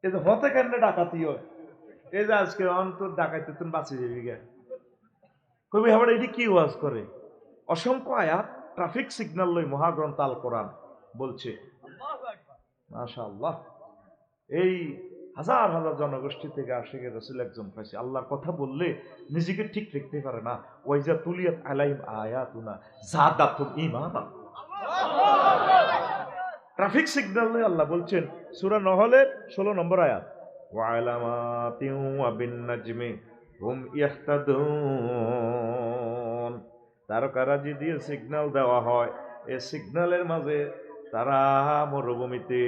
এই যে হতে কেন ডাকাতি হয়, এই যে আজকে অন্তর ডাকাইতে তুমি বাঁচে যাবি গে, কবি আবার এটি কি ওয়াজ করে? অসংখ্য আয়াত ট্রাফিক সিগন্যাল লই মহাগ্রন্থ আল কোরআন বলছে। মাশাআল্লাহ, এই হাজার হাজার জনগোষ্ঠী থেকে আশিকের রাসূল একজন পাইছে, আল্লাহর কথা বললে নিজেকে ঠিক রাখতে পারে না। ওয়াইজা তুলিয়াত আলাইহিম আয়াতুনা যাদাতুম ঈমানা। ট্রাফিক সিগন্যালে আল্লাহ বলছেন সূরা নহলের 16 নম্বর আয়াত, ওয়া আলামাতিন ওয়া বিন নাজমি হুম ইয়াহতাদুন। তারকারাজি দিয়ে সিগন্যাল দেওয়া হয়, এই সিগন্যালের মাঝে তারা মরুভূমিতে,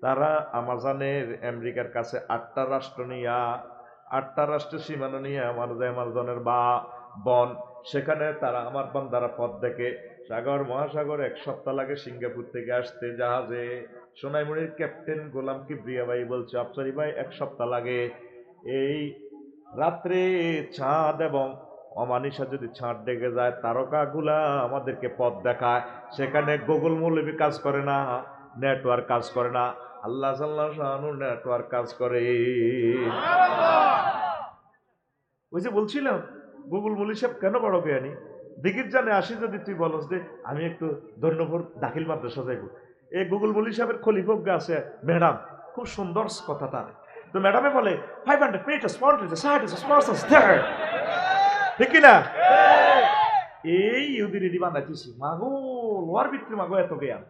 তারা আমাজনের আমেরিকার কাছে 8টা রাষ্ট্র নিয়া, 8টা রাষ্ট্রের সীমানা নিয়ে আমাজনের বা বন, সেখানে তারা আমার বান্দারা পথ দেখে। সাগর মহাসাগর 1 সপ্তাহ লাগে সিঙ্গাপুর থেকে আসতে জাহাজে। সোনাইমুড়ির ক্যাপ্টেন গোলাম কিবরিয়া ভাই বলছে, আফসারি ভাই 1 সপ্তাহ লাগে। এই রাত্রে চাঁদ এবং অমানিসা যদি ছাঁদ ডেকে যায়, তারকাগুলা আমাদেরকে পথ দেখায়। সেখানে গুগল মৌলবী কাজ করে না, নেটওয়ার্ক কাজ করে না, আল্লাহ সাল্লাহ শাহানুর নেটওয়ার্ক কাজ করে। ওই যে বলছিলাম গুগল মৌলী সাহেব কেন বড় জ্ঞানী, দিকির জানে আসি যদি তুই বলস যে আমি একটু ধন্যপুর দাখিল মাদ্রাসা যাইব, এই গুগল মৌলী সাহেবের খলিফজ্ঞ আছে ম্যাডাম, খুব সুন্দর কথা তার। তো ম্যাডামে বলে 500 মিটার ঠিক কিনা? এই ইহুদি রেডি বানাইতেছি, মাগো লোয়ার ভিতরে মাগো এত জ্ঞান,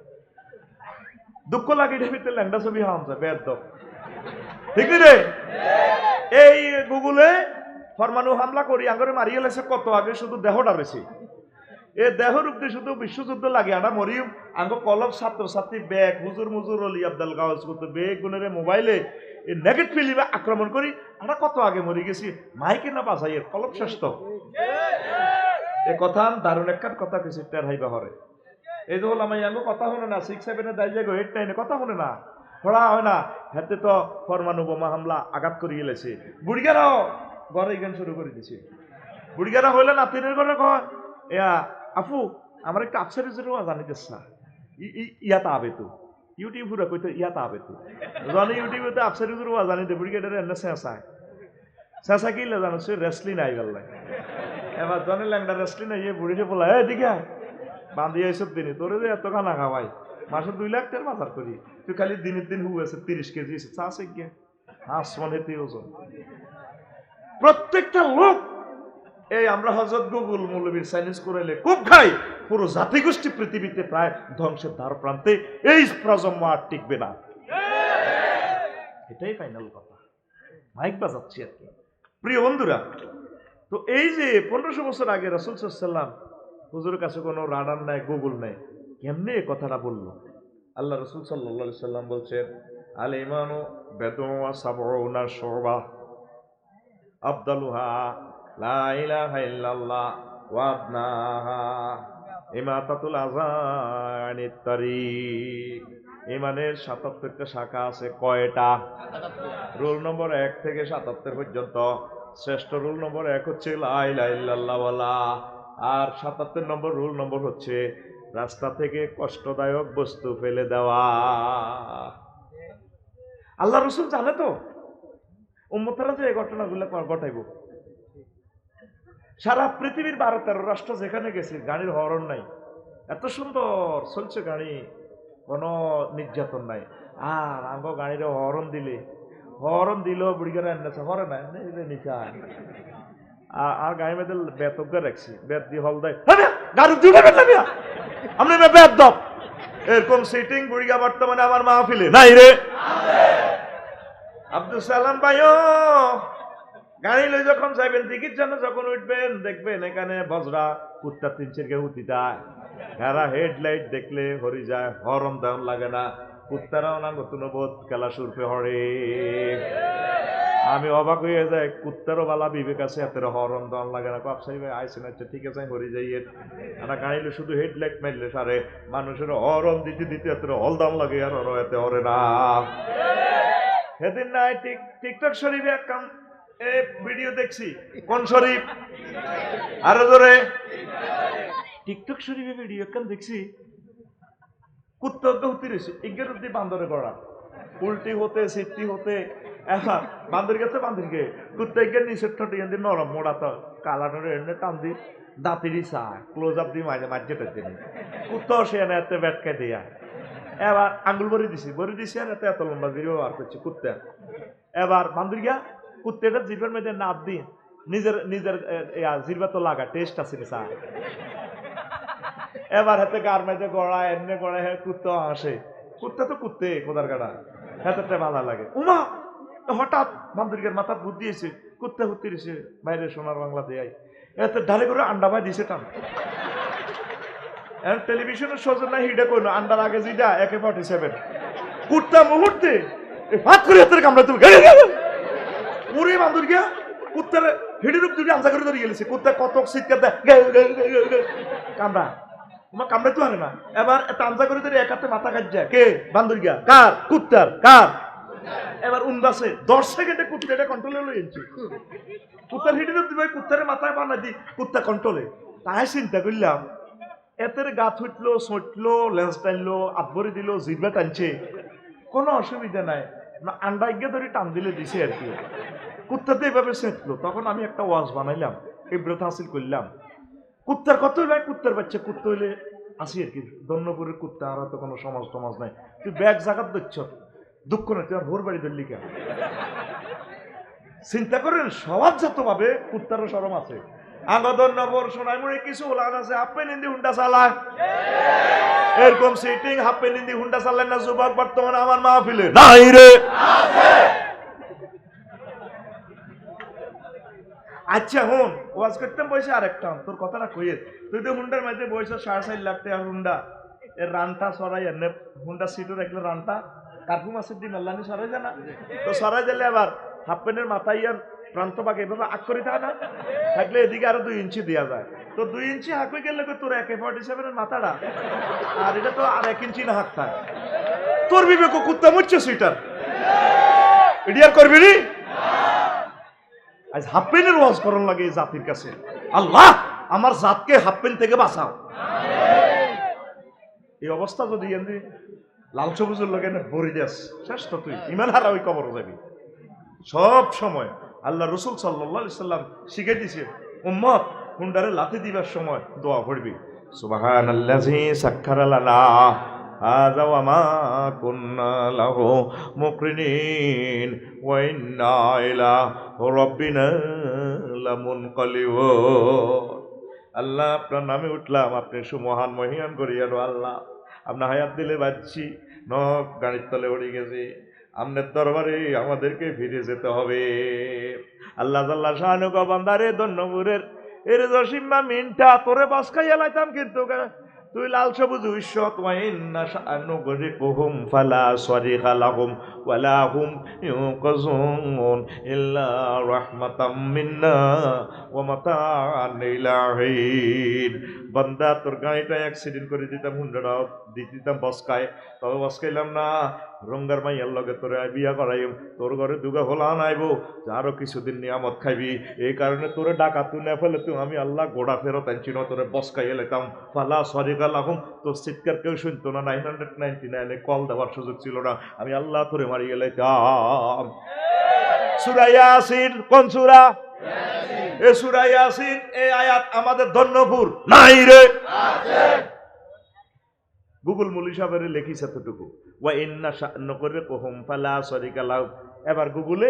দুঃখ লাগে এটার ভিতরে ল্যাংডা ছবি হাম যায় বেদ, ঠিক রে? এই গুগলে ফরমানু হামলা করি আঙ্গরে মারিয়ে লেছে কত আগে, শুধু দেহটা বেশি, এ দেহর উপরে শুধু বিশ্বযুদ্ধ লাগে আনা মরিয়ম আঙ্গ কলম ছাত্র ছাত্রী ব্যাগ হুজুর মুজুর অলি আব্দাল গাওয়াজ করতে বেগ গুনের মোবাইলে এই নেগেটিভ ফিলিমে আক্রমণ করি আমরা কত আগে মরে গেছি, মাইকে না বাঁচাই এর কলম শ্রেষ্ঠ। এ কথা দারুণ একখান কথা কিছু টের হাইবা হরে। এই যে হল আমি আঙ্গ কথা শুনে না, 6, 7 দাই যাগো 8, 9 কথা শুনে না, পড়া হয় না, হাতে তো পরমাণু বোমা হামলা আঘাত করে গেলেছে। বুড়িগারাও ঘরে গান শুরু করে দিছে, বুড়িগারা হইলে নাতিনের ঘরে কয় এয়া আফু আমার একটা আফসারি জরুর জানিতেছ না, ইয়াতা আবে তো ইউটিউবরা কইতো ইয়াতা আবে তো জানি ইউটিউবে আফসারি জরুর জানিতে বুড়িগাটারে এনে চেঁচায় চেঁচা কিলে জানো সে রেসলিন আই গেল, এবার জানি ল্যাংডা রেসলিন আইয়ে বুড়িতে বলা এদিকে বান্ধিয়ে এসব দিনে তোরে যে এত খানা খাওয়াই, মাসে 2 লাখ টাকার বাজার করি, তুই খালি দিনের দিন হুয়েছে 30 কেজি চা সে গিয়ে আসমানেতে ওজন। প্রত্যেকটা লোক এই আমরা হযরত গুগল মৌলবীর সাইলেন্স করাইলে খুব খাই, পুরো জাতিগোষ্ঠী পৃথিবীতে প্রায় ধ্বংসের দ্বার প্রান্তে, এই প্রজন্ম আর টিকবে না, এটাই ফাইনাল কথা। মাইক বাজাচ্ছি আর কি। প্রিয় বন্ধুরা, তো এই যে 1500 বছর আগে রাসূল সাল্লাল্লাহু আলাইহি ওয়াসাল্লাম হুজুরের কাছে কোনো রাডার নাই, গুগল নাই, কেমনে এই কথাটা বললো? আল্লাহ রাসূল সাল্লাল্লাহু আলাইহি ওয়াসাল্লাম বলছেন, আল ঈমানু বিদ'un ওয়া সাব'ুনা শু'বা আফদালুহা লা ইলাহা ইল্লাল্লাহ ওয়া আদনাহা ইমাতাতুল আযানিত তারিক। ইমানের 77টা শাখা আছে, কয়টা? রুল নম্বর 1 থেকে 77 পর্যন্ত। শ্রেষ্ঠ রুল নম্বর 1 হচ্ছে লা ইলাহা ইল্লাল্লাহ বলা, আর 77 নম্বর রুল নম্বর হচ্ছে রাস্তা থেকে কষ্টদায়ক বস্তু ফেলে দেওয়া। আল্লাহ রাসূল জানে তো উম্মতরা যে এই ঘটনাগুলো ঘটাইব। সারা পৃথিবীর 12-13 রাষ্ট্র যেখানে গেছে গাড়ির হরন নাই, এত সুন্দর চলছে গাড়ি, কোনো নির্যাতন নাই। আর আঙ্গ গাড়ির হরন দিল বুড়িগারা এনেছে হরে না নিচে আর গাড়ি মেয়েদের বেতজ্ঞ রাখছি, বেত দিয়ে হল দেয় গাড়ি দিবে আমি বেত দাও, এরকম সিটিং বুড়িগা বর্তমানে আমার মাহফিলে নাই রে। আব্দুল সালাম ভাইও গাড়ি লই যখন যাইবেন দিঘির জন্য যখন উঠবেন দেখবেন এখানে বজরা কুত্তা 3-4 হুতি যায়, যারা হেডলাইট দেখলে হরি যায়, হরন দেওয়ান লাগে না, কুত্তারাও না নতুন বোধ খেলা সুরপে হরে। আমি অবাক হয়ে যাই, কুত্তারও বালা বিবেক আছে, এত হরন দেওয়ান লাগে না। কাপসাই ভাই আইসেন, আচ্ছা ঠিক আছে হরি যাইয়ে আমরা গাড়িলে শুধু হেডলাইট মারলে সারে, মানুষের হরন দিতে দিতে এত হল দাম লাগে আর এতে হরে না। সেদিন নাই টিকটক শরীফে এক কাম ভিডিও দেখছি, কোন শরীফ? আরো জোরে। টিকটক শরীফে ভিডিও একখান দেখছি, কুত্তা হুতি রয়েছে, ইগের উদ্দি বান্দরে গড়া, উল্টি হতে সিটটি হতে এবার বান্দর গেছে বান্দরকে কুত্তে গিয়ে নিচের ঠোঁটে এনে নরম মোড়া তো কালানোর এনে টান দি দাঁতিরই চা ক্লোজ আপ দিয়ে মাঝে মাঝে টেতে নি কুত্তাও সে এনে এতে ব্যাটকে দিয়া এবার আঙ্গুল বড়ি দিছি আর এত লম্বা জিরো ব্যবহার করছে কুত্তা এবার বান্দর গিয়া কুত্তেটা জিরবার মধ্যে নাপ দিয়ে নিজের নিজের জিরবা তো লাগা টেস্ট আছে চা এবার হাতে গার মেঝে গড়ায় এমনি গড়ায় কুত্তা আসে কুত্তা তো কুত্তে কোদার গাড়া হাতে ভালো লাগে উমা হঠাৎ বান্দরিকের মাথা বুদ্ধি এসে কুত্তা হুত্তি এসে বাইরে সোনার বাংলা দেয় এত ঢালে করে আন্ডা ভাই দিছে টান টেলিভিশনের সৌজন্য হিডে কইল আন্ডার আগে যেটা AK-47 কুত্তা মুহূর্তে হাত করে হাতের কামড়া তুমি পুরে বান্দর গিয়া কুত্তার হিডের উপর দুটি আনসা করে ধরে গেছে কুত্তা কত শীতকার দেয় কামড়া তোমার কামড়ে তো আনে না এবার তামজা করে ধরে এক হাতে মাথা কাটছে কে বান্দর গিয়া কার কুত্তার কার এবার উন্দাসে 10 সেকেন্ডে কুত্তাটা কন্ট্রোলে লই এনেছি কুত্তার হিডের উপর দিবে কুত্তারে মাথায় বানা দি কুত্তা কন্ট্রোলে তাই চিন্তা করলাম এতের গা থুটলো সটলো লেন্স টানলো আতবরি দিল জিরবা টানছে কোনো অসুবিধা নাই না আন্ডা গিয়ে ধরে টান দিলে দিছে আর কি কুত্তাতে এভাবে সেঁতলো তখন আমি একটা ওয়াজ বানাইলাম ইব্রত হাসিল করলাম কুত্তার কত হইলে কুত্তার বাচ্চা কুত্তা হইলে আসি আর কি দন্নপুরের কুত্তা আর তো কোনো সমাজ টমাজ নাই তুই ব্যাগ জাগাত দিচ্ছ দুঃখ না তুই আর ভোর বাড়ি ধরলি কেন চিন্তা করেন স্বভাবজাত ভাবে কুত্তারও সরম আছে আগদন নগর সোনাইমুড়ি কিছু ওলান আছে হাফ প্যান্ট ইন্দি হুন্ডা চালায় এরকম সিটিং হাফ প্যান্ট ইন্দি হুন্ডা চালায় না যুবক বর্তমানে আমার মাহফিলে নাই রে আচ্ছা হুন ওয়াজ করতাম বসে আরেকটা তোর কথাটা কইয়ে তুই তো হুন্ডার মধ্যে বসে 4.5 লাখ টাকা হুন্ডা এর রানটা সরাই এনে হুন্ডা সিটও রাখলে রানটা কার্পু মাসের দিন আল্লানি সরাই জানা তো সরাই দিলে আবার হাফ প্যান্টের মাথায় আর প্রান্ত বাগে এভাবে আগ করে থাকে না থাকলে এদিকে আরো 2 ইঞ্চি দেওয়া যায় তো 2 ইঞ্চি হাঁক হয়ে গেলে তোর AK-47 এর মাথাটা আর এটা তো আর 1 ইঞ্চি না হাঁক থাকে তোর বিবেক কুত্তা মুচ্ছে সুইটার এটি আর করবি নি আজ হাফ প্যান্টের ওয়াজ করার লাগে এই জাতির কাছে আল্লাহ আমার জাতকে হাফ প্যান্ট থেকে বাঁচাও এই অবস্থা যদি এমনি লাল সবুজের লোক এনে ভরে দেস শেষ তো তুই ইমান হারা ওই কবর যাবি সব সময় আল্লাহ রসুল সাল্লাল্লাহু আলাইহি সাল্লাম শিখে দিয়েছে উম্মত হুন্ডারে লাথি দিবার সময় দোয়া পড়বি সুবহানাল্লাযী সাক্খারা লানা হাযা ওয়া মা কুন্না লাহু মুকরিনিন ওয়া ইন্না ইলা রাব্বিনা লামুনকালিবুন আল্লাহ আপনার নামে উঠলাম আপনি সুমহান মহিয়ান করিয়ানো আল্লাহ আপনার হায়াত দিলে বাঁচছি নখ গাড়ির তলে উড়ে গেছে আপনার দরবারে আমাদেরকে ফিরে যেতে হবে আল্লাহ জাল্লা শাহানু গো বান্দারে দন্নপুরের এর জসিম্মা মিনটা তোরে বাস খাইয়া লাইতাম কিন্তু তুই লাল সবুজ উইশ্বত ওয়াইন্না শাআনু গরিকুহুম ফালা সারিকা লাহুম ওয়ালা হুম ইউকাজুন ইল্লা রাহমাতাম মিন্না ওয়া মাতাআন ইলা হিন বান্দা তোর গাড়িটা অ্যাক্সিডেন্ট করে দিতাম হুন্ডাটা দিতাম বসকায় তবে বসকাইলাম না রঙ্গার মাইয়ার লগে তোরে বিয়া করাইম তোর ঘরে দুগা হোলা আনাইবো আরো কিছুদিন নিয়ামত খাইবি এই কারণে তোরে ডাকা তুই না ফেলে তুই আমি আল্লাহ গোড়া ফেরত আনছি না তোরে বসকাইয়ে লেতাম ফালা সরিকা লাগুম তোর চিৎকার কেউ শুনতো না 999 কল দেওয়ার সুযোগ ছিল না আমি আল্লাহ তোরে মারিয়ে লেতাম সূরা ইয়াসিন কোন সূরা এ সূরা ইয়াসিন এই আয়াত আমাদের ধন্যপুর নাই রে আছে গুগল মৌলী সাহেবের লেখিছে এতটুকু ওয়া ইন্না শাআনু গরিকুহুম ফালা সারিকা লাহু এবার গুগলে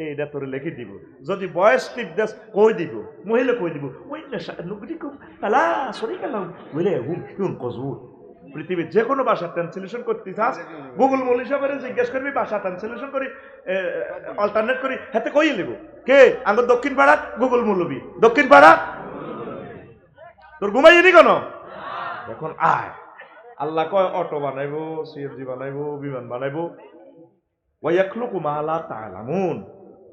এইটা তোরে লিখে দিব যদি ভয়েস টিপ দেস কই দিব মহিলা কই দিব ওই ইন্না শাআনু গরিকুহুম ফালা সারিকা লাহু বলে হুম ইউনকাজুন পৃথিবীর যে কোনো ভাষা ট্রান্সলেশন করতে চাস গুগল মৌলী সাহেবের জিজ্ঞেস করবি ভাষা ট্রান্সলেশন করি অল্টারনেট করি হাতে কই লিব কে আমার দক্ষিণ পাড়া গুগল মৌলবী দক্ষিণ পাড়া তোর ঘুমাইয়ে নি কেন এখন আয় আল্লাহ কয় অটো বানাইবো সিএনজি বানাইবো বিমান বানাইবো ওয়ায়াখলুকু মা লা তা'লামুন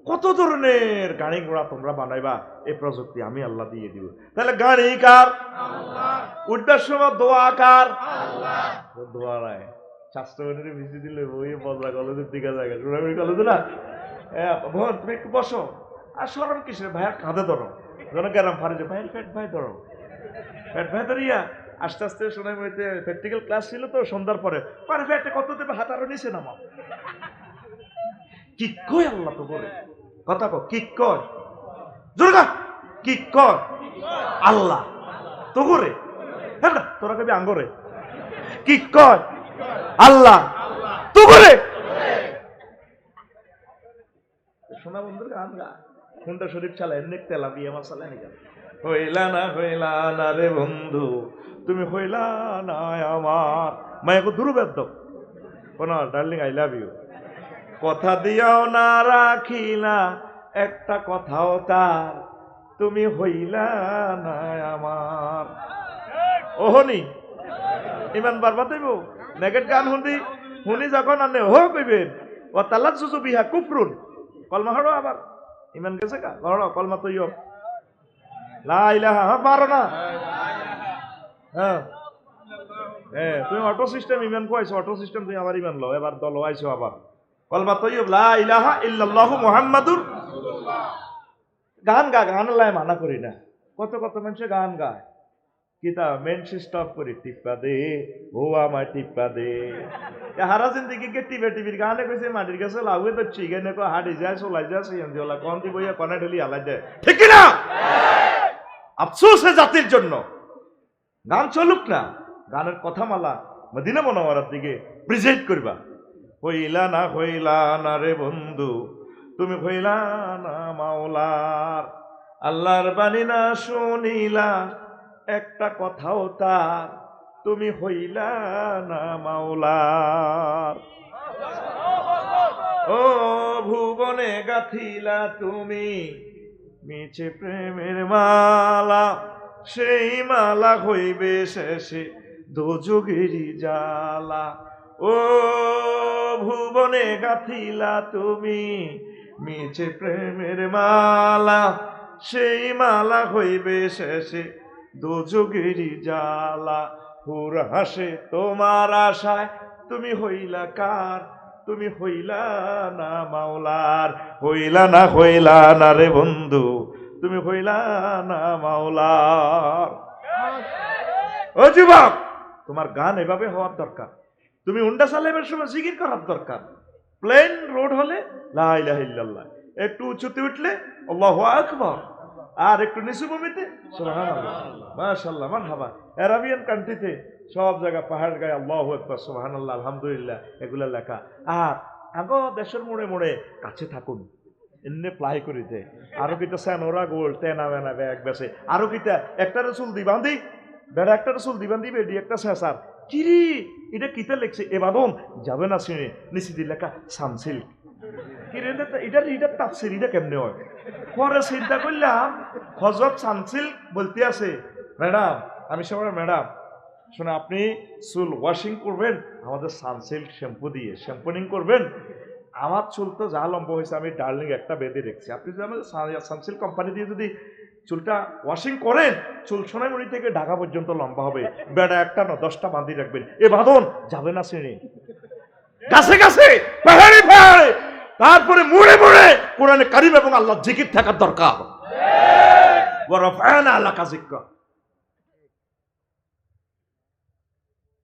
কত ধরনের গাড়ি ঘোড়া তোমরা বানাইবা এই প্রযুক্তি আমি আল্লাহ দিয়ে দিব তাহলে গাড়ি কার আল্লাহ উঠবার সময় দোয়া কার আল্লাহ দোয়া রায় শাস্ত্রবাণীর ভিজি দিলে ওই বজরা কলেজের দিকে জায়গা সুরামি কলেজ না বোন তুমি একটু বসো আর সরম কিসের ভাইয়ের কাঁধে ধরো যেন গ্যারাম ফারে যে ভাইয়ের পেট ভাই ধরো পেট ভাই ধরিয়া আস্তে আস্তে সোনাইমুড়িতে প্র্যাকটিক্যাল ক্লাস ছিল তো সন্ধ্যার পরে পারে একটা কত দেবে হাত আরো নিচে নামা কি কয় আল্লাহ তো বলে কথা কো কি কয় দুর্গা কি কয় আল্লাহ তো করে হ্যাঁ না তোরা কবি আঙ্গরে কি কয় আল্লাহ তো করে সোনা বন্ধুর গান গা কোনটা শরীফ চালা এমনি তেলা বিয়ে আমার চালা নি গান হইলা না রে বন্ধু তুমি হইলা না আমার মায়াকে দুর্বেদ্য কোন ডার্লিং আই লাভ ইউ কথা দিয়াও না রাখিলা একটা কথাও তার তুমি হইলা না আমার ওহনি ইমান বারবার দেব নেগেট গান শুনি যখন আনে হো কইবেন ও তালাত সুসু বিহা কুফরুন কলমা হড়ো আবার ইমান গেছে কা হড়ো কলমা তো ইয়ো লা ইলাহা হ্যাঁ পারো না হ্যাঁ তুমি অটো সিস্টেম ইমান কইছো অটো সিস্টেম তুমি আবার ইমান লও এবার দল আইছো আবার কলমা তো ইয়ো লা ইলাহা ইল্লাল্লাহু মুহাম্মাদুর রাসূলুল্লাহ গান গান লাই মানা করি না কত কত মানুষ গান গায় কিতা মেনসি স্টপ করি টিপ্পা দে ও আমার টিপ্পা দে হারা জিন্দগি কে টিপে টিপির গানে কইছে মাটির কাছে লাউয়ে তো চিকেনে কো হাড়ি যায় চলাই যায় সিএনজি ওলা কোন দি বইয়া কোনা ঢেলি হালাই দেয় ঠিক কি না আফসোস জাতির জন্য গান চলুক না গানের কথামালা মদিনা মুনাওয়ারার দিকে প্রেজেন্ট করবা হইলা না রে বন্ধু তুমি হইলা না মাওলার আল্লাহর বাণী না শুনিলা একটা কথাও তার তুমি হইলা না মাওলার ও ভুবনে গাথিলা তুমি মিছে প্রেমের মালা সেই মালা হইবে শেষে দোজগেরই জ্বালা ও ভুবনে গাথিলা তুমি মিছে প্রেমের মালা সেই মালা হইবে শেষে দোজগেরই জ্বালা হুর হাসে তোমার আশায় তুমি হইলা কার তুমি হইলা না মাওলার হইলা না রে বন্ধু তুমি হইলা না মাওলার ও যুবক তোমার গান এভাবে হওয়ার দরকার তুমি হুন্ডা চালাইবার সময় জিকির করার দরকার প্লেন রোড হলে লা ইলাহা ইল্লাল্লাহ একটু উঁচুতে উঠলে আল্লাহু আকবার আর একটু নিচু ভূমিতে সুবহানাল্লাহ মাশাআল্লাহ মারহাবা আরাবিয়ান কান্ট্রিতে সব জায়গা পাহাড় গায়ে আল্লাহু আকবার সুবহানাল্লাহ আলহামদুলিল্লাহ এগুলা লেখা আর আগো দেশের মোড়ে মোড়ে কাছে থাকুন এমনি প্লাই করিতে আরো কিটা সেনোরা গোল তেনা মেনা ব্যাগ বেসে আরো কিটা একটা রসুল দিবান্দি বেড়া একটা রসুল দিবান্দি বেডি একটা শেষার কিরি এটা কিতা লেখছে এবাদন যাবে না শুনে নিচে লেখা সানসিল এটার তাফসির এটা কেমনে হয় পরে চিন্তা করলাম হযরত সানসিল বলতে আছে ম্যাডাম আমি সবার ম্যাডাম শোনা আপনি চুল ওয়াশিং করবেন আমাদের সানসিল্ক শ্যাম্পু দিয়ে শ্যাম্পুনিং করবেন আমার চুল তো যা লম্বা হয়েছে আমি ডার্লিং একটা বেঁধে রেখেছি আপনি যদি আমাদের সানসিল্ক কোম্পানি দিয়ে যদি চুলটা ওয়াশিং করেন চুল সোনাইমুড়ি থেকে ঢাকা পর্যন্ত লম্বা হবে বেড়া একটা না 10টা বাঁধি রাখবেন এ বাঁধন যাবে না শ্রেণী গাছে গাছে পাহাড়ে পাহাড়ে তারপরে মুড়ে মুড়ে কোরআনে কারিম এবং আল্লাহ জিকির থাকার দরকার ওয়ারাফানা আলাকা যিকরা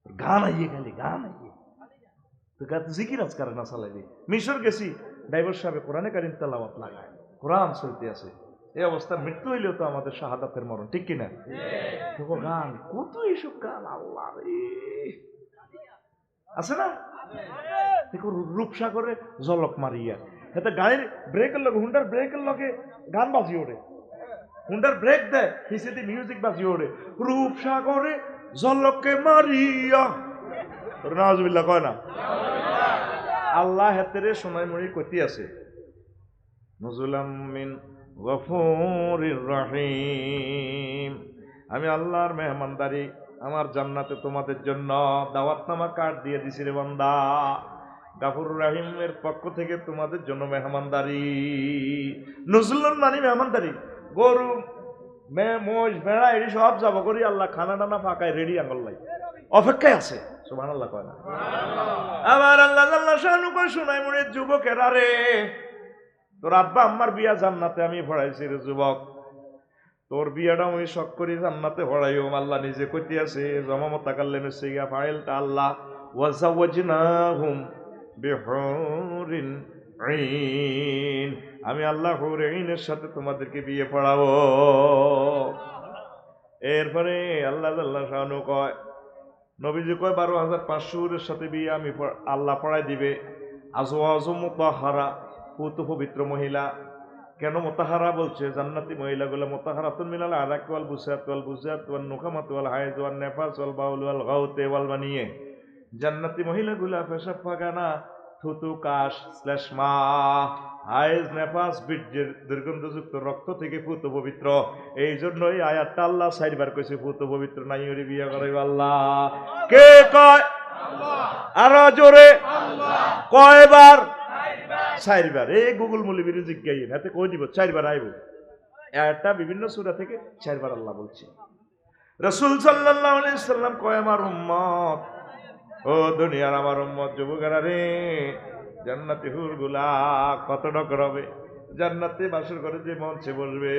গান আইয়ে গেলে গান আইয়ে তো জিকির আজ করে না চালাইলে মিশর গেছি ড্রাইভার সাহেব কোরআনে কারিম তেলাওয়াত লাগায় কোরআন চলতে আছে এই অবস্থা মৃত্যু হইলেও তো আমাদের শাহাদাতের মরণ ঠিক কিনা দেখো গান কত এইসব গান আল্লাহ রে আছে না দেখো রূপসাগরে জলক মারিয়া এতে গাড়ির ব্রেকের লগে হুন্ডার ব্রেকের লগে গান বাজি ওঠে হুন্ডার ব্রেক দেয় হিসেবে মিউজিক বাজি ওঠে রূপসাগরে জলকে মারিয়া নাউজুবিল্লাহ কয় না আল্লাহ হেতেরে সোনাইমুড়ি কইতে আছে নুজুলাম মিন গফুরির রহিম আমি আল্লাহর মেহমানদারি আমার জান্নাতে তোমাদের জন্য দাওয়াতনামা কার্ড দিয়ে দিছি রে বান্দা গাফুর রহিমের পক্ষ থেকে তোমাদের জন্য মেহমানদারি নুজুলুন মানে মেহমানদারি গরু মোষ ভেড়া এটি সব যাব করি আল্লাহ খানা টানা ফাঁকায় রেডি আঙ্গল্লাই অপেক্ষায় আছে সুবহানাল্লাহ কয় না আমার আল্লাহ জাল্লা শানু কয় সোনাইমুড়ির যুবকেরা রে তোর আব্বা আম্মার বিয়া জান্নাতে আমি পড়াইছি রে যুবক তোর বিয়াটা আমি শখ করি জান্নাতে হড়াইও আল্লাহ নিজে কইতে আছে জমামতা কাল্লেমে সিগা ফাইলটা আল্লাহ ওয়াজাওয়াজনাহুম বিহুরিন আইন, আমি আল্লাহ হুর আইনের সাথে তোমাদেরকে বিয়ে পড়াবো। এরপরে আল্লাহ আল্লাহ শানু কয়, নবীজি কয় 12,500 সাথে বিয়ে আমি আল্লাহ পড়াই দিবে। আজওয়াজু মুতাহহারা, পুত পবিত্র মহিলা। কেন মোতাহারা বলছে? জান্নাতি মহিলাগুলো মোতাহারাতুন মিনাল আরাক ওয়াল বুসাত ওয়াল বুজাত ওয়ান নুখামাত ওয়াল হায়জ ওয়ান নেফাস ওয়াল বাউল ওয়াল গাউতে ওয়াল বানিয়ে। জান্নাতি মহিলাগুলা পেশাব পায়খানা, থুতু, কাশ, শ্লেষ্মা, হায়জ, নেফাস, বীর্যের দুর্গন্ধযুক্ত রক্ত থেকে পুত পবিত্র। এই জন্যই আয়াতটা আল্লাহ 4 বার কইছে পুত পবিত্র নাই ওরে বিয়ে করাইব আল্লাহ। কে কয়? আরো জোরে কয়বার? 4 বার। এই গুগল মুলিবির জিজ্ঞাসা এতে কই দিব 4 বার আইব। একটা বিভিন্ন সূরা থেকে 4 বার আল্লাহ বলছে। রাসূল সাল্লাল্লাহু আলাইহি সাল্লাম কয়, আমার উম্মত, ও দুনিয়ার আমার উম্মত যুবকেরা রে, জান্নাতি হুরগুলা কত ডকর হবে। জান্নাতে বাসর করে যে মঞ্চে বসবে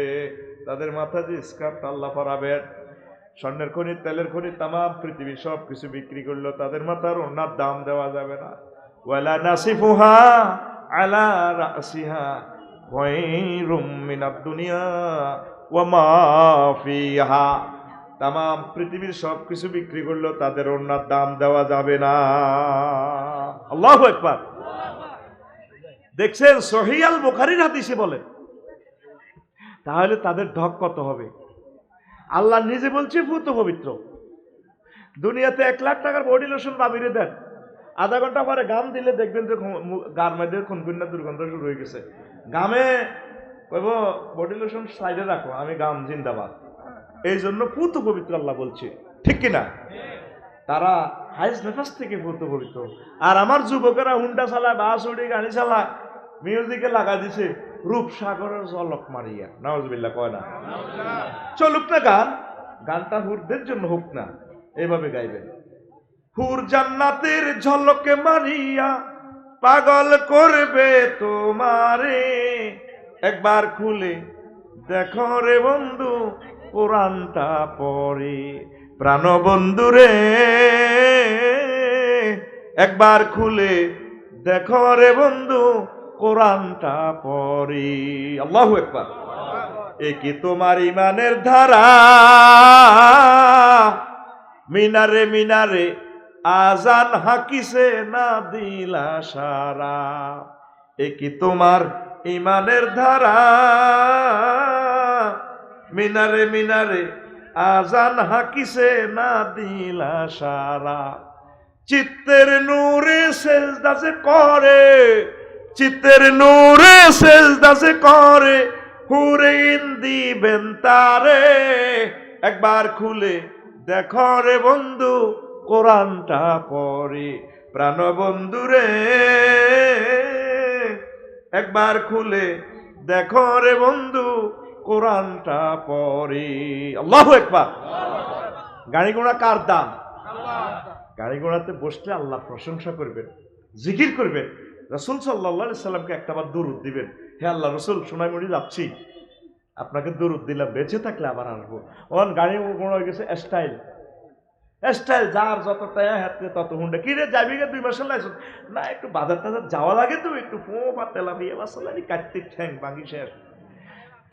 তাদের মাথা যে স্কার্ফ আল্লাহ পরাবেন, স্বর্ণের খনি, তেলের খনি, তামাম পৃথিবী সব কিছু বিক্রি করলো তাদের মাথার ওনার দাম দেওয়া যাবে না। ওয়ালা নাসিফুহা আলা রাসিহা খায়রুম মিনাদ দুনিয়া ওয়া মা ফিহা, তামাম পৃথিবীর সব কিছু বিক্রি করলো তাদের ওনার দাম দেওয়া যাবে না। আল্লাহু আকবার। দেখছেন সহিহ আল বুখারীর হাদিসে বলে, তাহলে তাদের ঢক কত হবে? আল্লাহ নিজে বলছে পুত পবিত্র। দুনিয়াতে 1 লাখ টাকার বডি লোশন বাবিরে দেন, আধা ঘন্টা পরে গাম দিলে দেখবেন যে গার মধ্যে খুনখুন্না দুর্গন্ধ শুরু হয়ে গেছে। গামে কইব বডি লোশন সাইডে রাখো, আমি গাম জিন্দাবাদ। এই জন্য পুত পবিত্র আল্লাহ বলছে, ঠিক কিনা? তারা হাইজ নেফাস থেকে পুত পবিত্র। আর আমার যুবকেরা হুন্ডা চালায়, বাস উড়ি, গাড়ি চালায়, মিউজিকে লাগা দিছে রূপসাগরের ঝলক মারিয়া। নাউজুবিল্লাহ কয় না? চলুক না গান, গানটা হুরদের জন্য হোক না, এইভাবে গাইবেন। হুর জান্নাতের ঝলকে মারিয়া পাগল করবে তোমারে, একবার খুলে দেখো রে বন্ধু কোরআনটা পড়ে। প্রাণ বন্ধু রে, একবার খুলে দেখো রে বন্ধু কোরআনটা পড়ে। আল্লাহু আকবার। এ কি তোমার ইমানের ধারা, মিনারে মিনারে আজান হাকিছে না দিলা সারা। এ কি তোমার ইমানের ধারা, মিনারে মিনারে আজান হাকিছে না দিলা সারা। চিত্তের নূরে সেজদা যে করে, চিত্তের নূরে সেজদা যে করে, হুরেইন দিবেন তারে। একবার খুলে দেখো রে বন্ধু কোরআনটা পড়ে। প্রাণ বন্ধু রে, একবার খুলে দেখো রে বন্ধু কোরআনটা পড়ে। আল্লাহু আকবার। গাড়ি ঘোড়া কার দাম? গাড়ি ঘোড়াতে বসলে আল্লাহ প্রশংসা করবেন, জিকির করবেন। রাসূল সাল্লাল্লাহু আলাইহি সাল্লামকে একটাবার দরুদ দিবেন, হে আল্লাহ রসুল সোনাইমুড়ি যাচ্ছি, আপনাকে দরুদ দিলাম, বেঁচে থাকলে আবার আসবো। ওখান গাড়ি ঘোড়া হয়ে গেছে স্টাইল, স্টাইল, যার যত টাকা হাতে তত হুন্ডা। কি রে যাবি গে 2 মাসের লাইসেন্স না, একটু বাজার টাজার যাওয়া লাগে তো, একটু ফোপা তেলাপিয়া বাসালানি কাটতে ঠ্যাং ভাঙি শেষ।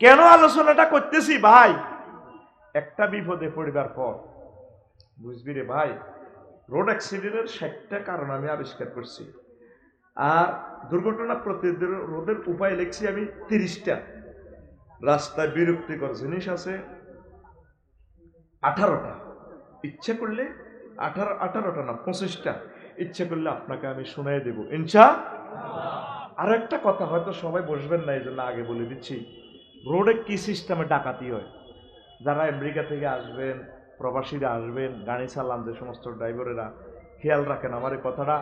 কেন আলোচনাটা করতেছি ভাই? একটা বিপদে পড়িবার পর বুঝবি রে ভাই, রোড অ্যাক্সিডেন্টের 60টা কারণ আমি আবিষ্কার করছি, আর দুর্ঘটনা প্রতিরোধের উপায় লিখছি আমি 30টা। রাস্তায় বিরক্তিকর জিনিস আছে 18টা। ইচ্ছে করলে 18টা না 25টা, ইচ্ছে করলে আপনাকে আমি শুনাই দেব ইনশাআল্লাহ। আর একটা কথা, হয়তো সবাই বসবেন না, এই জন্য আগে বলে দিচ্ছি, রোডে কি সিস্টেমে ডাকাতি হয়। যারা আমেরিকা থেকে আসবেন, প্রবাসীরা আসবেন, গাড়ি চালান যে সমস্ত ড্রাইভারেরা, খেয়াল রাখেন আমার এই কথাটা।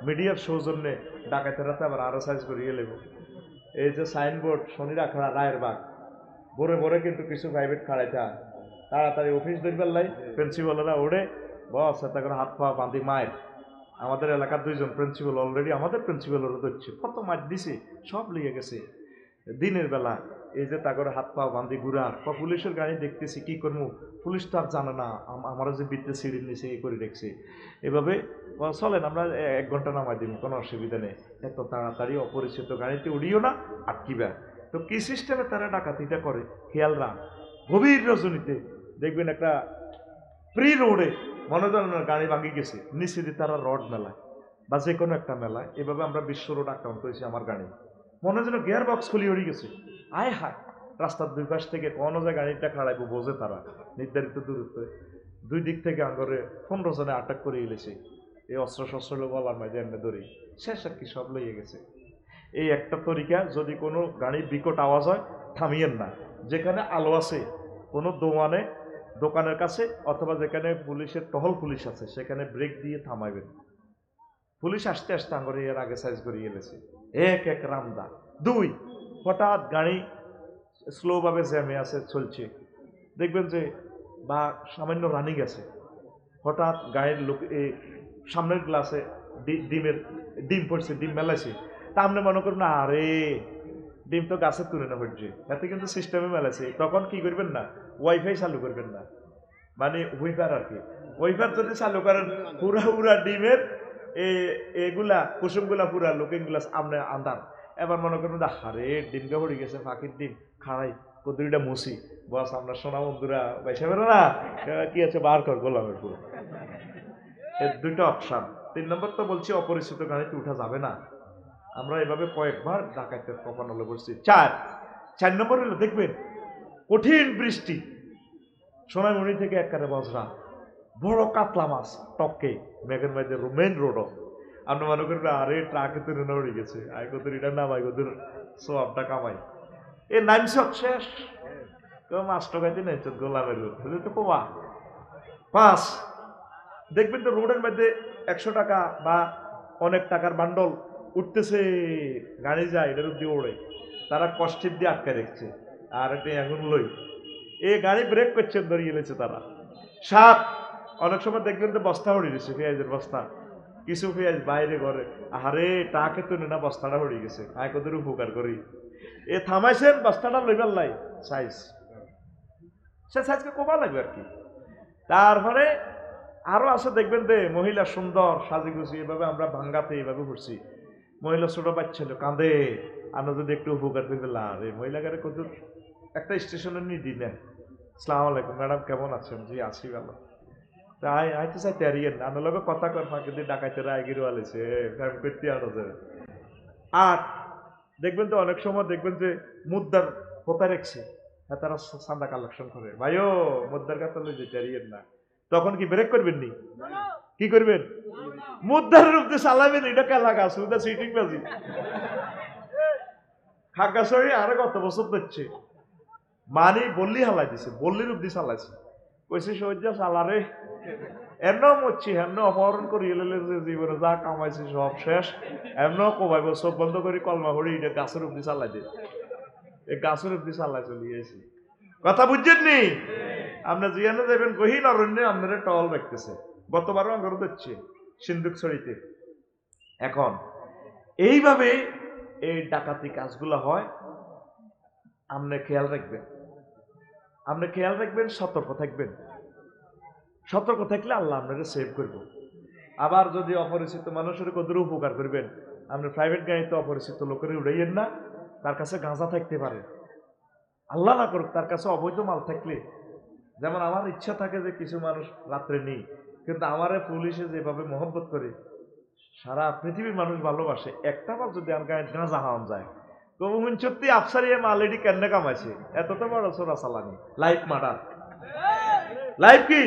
মিডিয়ার সৌজন্যে ডাকাতেরাতে আবার আরো সাইজ করিয়ে নেব। এই যে সাইনবোর্ড শনি রাখা রায়ের বাগ, ভোরে ভোরে কিন্তু কিছু প্রাইভেট খাড়াইতে হয়, তাড়াতাড়ি অফিস ধরবার লাই প্রিন্সিপালরা ওড়ে বস এত করে হাত পা বাঁধি মায়ের। আমাদের এলাকার 2জন প্রিন্সিপাল অলরেডি আমাদের প্রিন্সিপালেরও ধরছে, কত মার দিছে, সব লিয়ে গেছে। দিনের বেলা এই যে তাগর হাত পা বান্ধি ঘুরার বা পুলিশের গাড়ি দেখতেছি কি করবো, পুলিশ তো আর জানে না আমারও যে বিদ্যে সিঁড়ির নিচে এই করে রেখেছি। এভাবে চলেন আমরা 1 ঘন্টা নামাই দিব, কোনো অসুবিধা নেই, এত তাড়াতাড়ি অপরিচিত গাড়িতে উড়িও না, আটকিবা। তো কি সিস্টেমে তারা ডাকাতিটা করে খেয়াল রাখ। গভীর রজনীতে দেখবেন একটা ফ্রি রোডে মনে করেন গাড়ি ভাঙি গেছে, নিচে দিয়ে তারা রড মেলায় বা যে কোনো একটা মেলায়, এভাবে আমরা বিশ্ব রোড আক্রান্ত হয়েছি। আমার গাড়ি মনে যেন গিয়ার বক্স খুলি উড়ে গেছে। আয় হায়, রাস্তার দুই পাশ থেকে কোনো জায়গায় গাড়িটা খাড়াইবো বোঝে তারা নির্ধারিত দূরত্বে, দুই দিক থেকে আঙ্গরে 15 জনে আটক করে এলেছে। এই অস্ত্র শস্ত্র বলার মাঝে এমনি ধরি শেষ আর কি, সব লইয়ে গেছে। এই একটা তরিকা, যদি কোনো গাড়ির বিকট আওয়াজ হয় থামিয়েন না, যেখানে আলো আছে কোনো দোকানের কাছে অথবা যেখানে পুলিশের টহল পুলিশ আছে সেখানে ব্রেক দিয়ে থামাইবেন। পুলিশ আসতে আসতে আঙ্গরে এর আগে সাইজ করে গেলেছে। এক রামদা। 2, হঠাৎ গাড়ি স্লোভাবে জ্যামে আছে চলছে, দেখবেন যে বা সামান্য রানিং আছে, হঠাৎ গাড়ির লোক সামনের গ্লাসে ডিম পড়ছে, ডিম মেলাইছে, তা আপনি মনে করুন আরে ডিম তো গাছে তুলে না পড়ছে, এতে কিন্তু সিস্টেমে মেলাইছে। তখন কি করবেন না, ওয়াইফাই চালু করবেন না, মানে হুইপার আর কি। হুইপার যদি চালু করেন পুরা ডিমের এগুলা কুসুমগুলা পুরা লুকিং গ্লাস আপনি আন্দার। এবার মনে করুন হারে ডিমকে পড়ে গেছে, ফাঁকির ডিম খাড়াই কদুরিটা মুসি, বস আপনার সোনা বন্ধুরা বাইসা বেরো না, কি আছে বার কর গোলামের পুরো। এর 2টা অপশন। 3 নম্বর তো বলছি অপরিচিত গাড়িতে উঠা যাবে না, আমরা এভাবে কয়েকবার ডাকাতের কপানলে বসছি। 4 নম্বর হলো দেখবেন কঠিন বৃষ্টি, সোনামণি থেকে একবারে বজরা, বড় কাতলা মাছ টপকে মেঘের মধ্যে মেন রোড, আপনি মনে করবেন আরে ট্রাকে তুলে না উড়ে গেছে, আয় কত রিটার নামাই কত সবটা কামাই, এ নামছে শেষ মাছ টকাইতে নাইছে গোলামের তো কমা। 5 দেখবেন তো রোডের মধ্যে 100 টাকা বা অনেক টাকার বান্ডল উঠতেছে, গাড়ি যায় এটার দিয়ে ওড়ে, তারা কষ্টের দিয়ে আটকে রেখেছে আর এটা এখন লই এই গাড়ি ব্রেক করছে ধরিয়ে এনেছে তারা। 7 অনেক সময় দেখবেন তো বস্তা উড়ে গেছে, পেঁয়াজের বস্তা, কিছু পেঁয়াজ বাইরে ঘরে, আরে টাকে তো না বস্তাটা উড়ে গেছে, আয় কত উপকার করি, এ থামাইছেন বস্তাটা লইবার লাই সাইজ, সে সাইজকে কমা লাগবে আর কি। তারপরে আরো আছে দেখবেন যে মহিলা সুন্দর সাজি গুছি, এভাবে আমরা ভাঙ্গাতে এইভাবে ঘুরছি, মহিলা ছোট বাচ্চা কাঁদে, আমরা যদি একটু উপকার করবে আরে মহিলাকে কত একটা স্টেশনে নিয়ে দিই না, আসসালামু আলাইকুম ম্যাডাম কেমন আছেন, জি আছি ভালো, তাই আইতে চাই তেরিয়েন আমার লগে কথা কর, ফাঁকে দিয়ে ডাকাইতেরা আগে আলেছে ফ্যাম করতে আনো যায়। 8 দেখবেন তো অনেক সময় দেখবেন যে মুদ্রার পোতা রেখছে, হ্যাঁ তারা চাঁদা কালেকশন করে, ভাইও মুদ্রার কাছে লই যেতে পারিয়েন না, তখন কি ব্রেক করবেন নি, কি করবেন মুদ্রার রূপ দিয়ে চালাবেন, এটা কেলা গাছ ওটা সিটিং বাজি খাগা সরি আরো কত বছর দিচ্ছে, মানে বললি হালাই দিছে, বললির রূপ দিয়ে চালাইছে, কইছে সহ্য চালারে এমন মরছি, এমন অপহরণ করি এলে যে জীবনে যা কামাইছি সব শেষ, এমন কমাইব চোখ বন্ধ করি কলমা ভরি এটা গাছের অব্দি চালাই দে, এই গাছের অব্দি চালাই চলিয়েছি। কথা বুঝছেন নি, আপনার জিয়ানে যাবেন গহীন অরণ্যে আপনারা টল রাখতেছে, গতবারও আঙ্গর দিচ্ছে সিন্ধুক ছড়িতে। এখন এইভাবে এই ডাকাতি কাজগুলো হয়, আপনি খেয়াল রাখবেন, আপনি খেয়াল রাখবেন, সতর্ক থাকবেন, সতর্ক থাকলে আল্লাহ আপনাকে সেভ করব। আবার যদি অপরিচিত মানুষের কদর উপকার করবেন, আপনি প্রাইভেট গাড়িতে অপরিচিত লোকের উড়াইয়েন না, তার কাছে গাঁজা থাকতে পারে, আল্লাহ না করুক তার কাছে অবৈধ মাল থাকলে, যেমন আমার ইচ্ছা থাকে যে কিছু মানুষ রাত্রে নেই, কিন্তু আমারে পুলিশে যেভাবে মহব্বত করে সারা পৃথিবীর মানুষ ভালোবাসে, একটা বার যদি আমার গায়ে গাঁজা হাওয়ান যায় কবুন সত্যি আফসারি মালেডি কেন্নে কামাইছে, এত তো বড় চোরা চালানি, লাইফ মার্ডার, লাইফ কি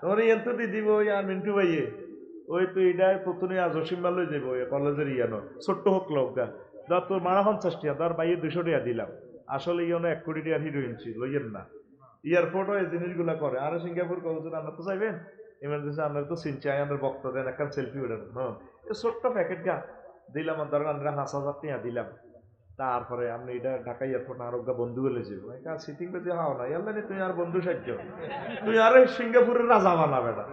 তোমার ইয়েন তো দিদি ওই আর মিন্টু ভাইয়ে ওই তো এটা প্রথমে জসিম মাল লই যাবো কলেজের ইয়ানো ছোট্ট হোক লোকগা, ধর তোর মারা 50 টাকা, ধর বাইয়ে 200 টাকা দিলাম, আসলে ইয়ানো 1 কোটি টাকার হিরোইন ছিল, লইয়েন না, এয়ারপোর্টও এই জিনিসগুলো করে। আর সিঙ্গাপুর কলেজের আপনার তো চাইবেন ইমার্জেন্সি, আপনার তো চিনচাই আমাদের বক্ত দেন একটা সেলফি উঠেন, হ্যাঁ এই ছোট্ট প্যাকেট গা দিলাম, ধর আমরা 5,000 টাকা দিলাম, তারপরে আপনি এটা ঢাকা এয়ারপোর্ট আরোগ্য বন্ধু বলে যাবো সিটিং পেতে হাও না, ইয়াল্লা তুই আর বন্ধু সাহায্য, তুই আর সিঙ্গাপুরের রাজা বানা বেটা,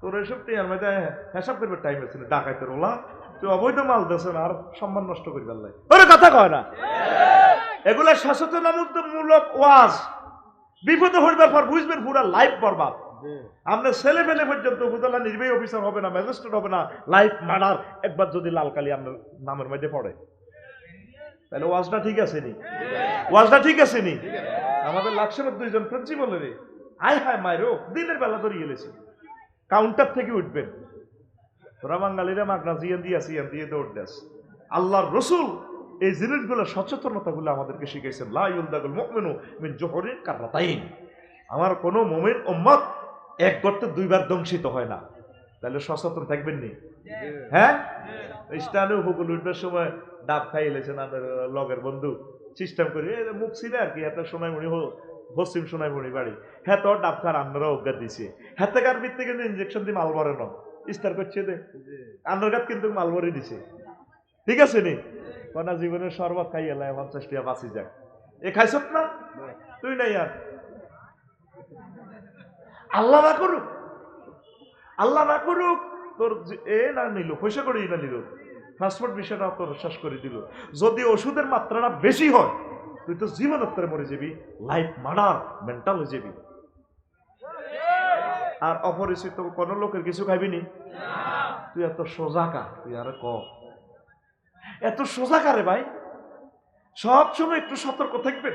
তোর এসব টিয়ার মধ্যে হিসাব করবে টাইম আছে ডাকাইতের ওলা, তুই অবৈধ মাল দেশ আর সম্মান নষ্ট করি পারলাই, ওরে কথা কয় না। এগুলা সচেতনতামূলক ওয়াজ। বিপদে হইবার পর বুঝবেন পুরা লাইফ বরবাদ। আপনার ছেলে পেলে পর্যন্ত উপজেলা নির্বাহী অফিসার হবে না, ম্যাজিস্ট্রেট হবে না, লাইফ মার্ডার একবার যদি লাল কালি আপনার নামের মধ্যে পড়ে, তাহলে ওয়াজটা ঠিক আছে নি? ওয়াজটা ঠিক আছে নি? আমাদের লাকসামের দুইজন প্রিন্সিপালের আয় হায় মায়েরও দিনের বেলা ধরে গেলেছি, কাউন্টার থেকে উঠবেন, তোরা বাঙালিরা মাগনা জিয়ান দিয়ে দৌড় দেস। আল্লাহর রসুল এই জিনিসগুলো সচেতনতাগুলো আমাদেরকে শিখাইছেন। লা ইউলদাগুল মুমিনু মিন জোহরিন কাররাতাইন, আমার কোন মুমিন উম্মত এক গর্তে দুইবার দংশিত হয় না। তাহলে সচেতন থাকবেন নি? হ্যাঁ, স্টানে উপকূল উঠবার সময় ডাব খাইলেছেন আমাদের লগের বন্ধু, সিস্টেম করি মুখ ছিল আর কি, একটা সোনাইমণি পশ্চিম সোনাইমণি বাড়ি, হ্যাঁ তোর ডাব খার আমরা অজ্ঞাত দিছে, হ্যাঁ থেকে ভিত্তি কিন্তু ইঞ্জেকশন দিয়ে মাল ভরে ন ইস্তার করছে দে আন্ডারগাত কিন্তু মাল ভরে দিছে, ঠিক আছে নি? কনা জীবনের শরবত খাই এলাই 50 টাকা বাঁচি যাক। এ খাইছত না তুই নাই আর আল্লাহ না করুক, আল্লাহ না করুক তোর এ না নিল পয়সা করে না নিল, পাসপোর্ট বিষয়টা তোর শেষ করে দিল। যদি ওষুধের মাত্রাটা বেশি হয় তুই তো জীবনোত্তরে মরে যাবি, লাইফ মার্ডার মেন্টাল হয়ে যাবি। আর অপরিচিত কোন লোকের কিছু খাইবি নি? তুই এত সোজা কা, তুই আরে ক এত সোজা কারে ভাই? সব সময় একটু সতর্ক থাকবেন।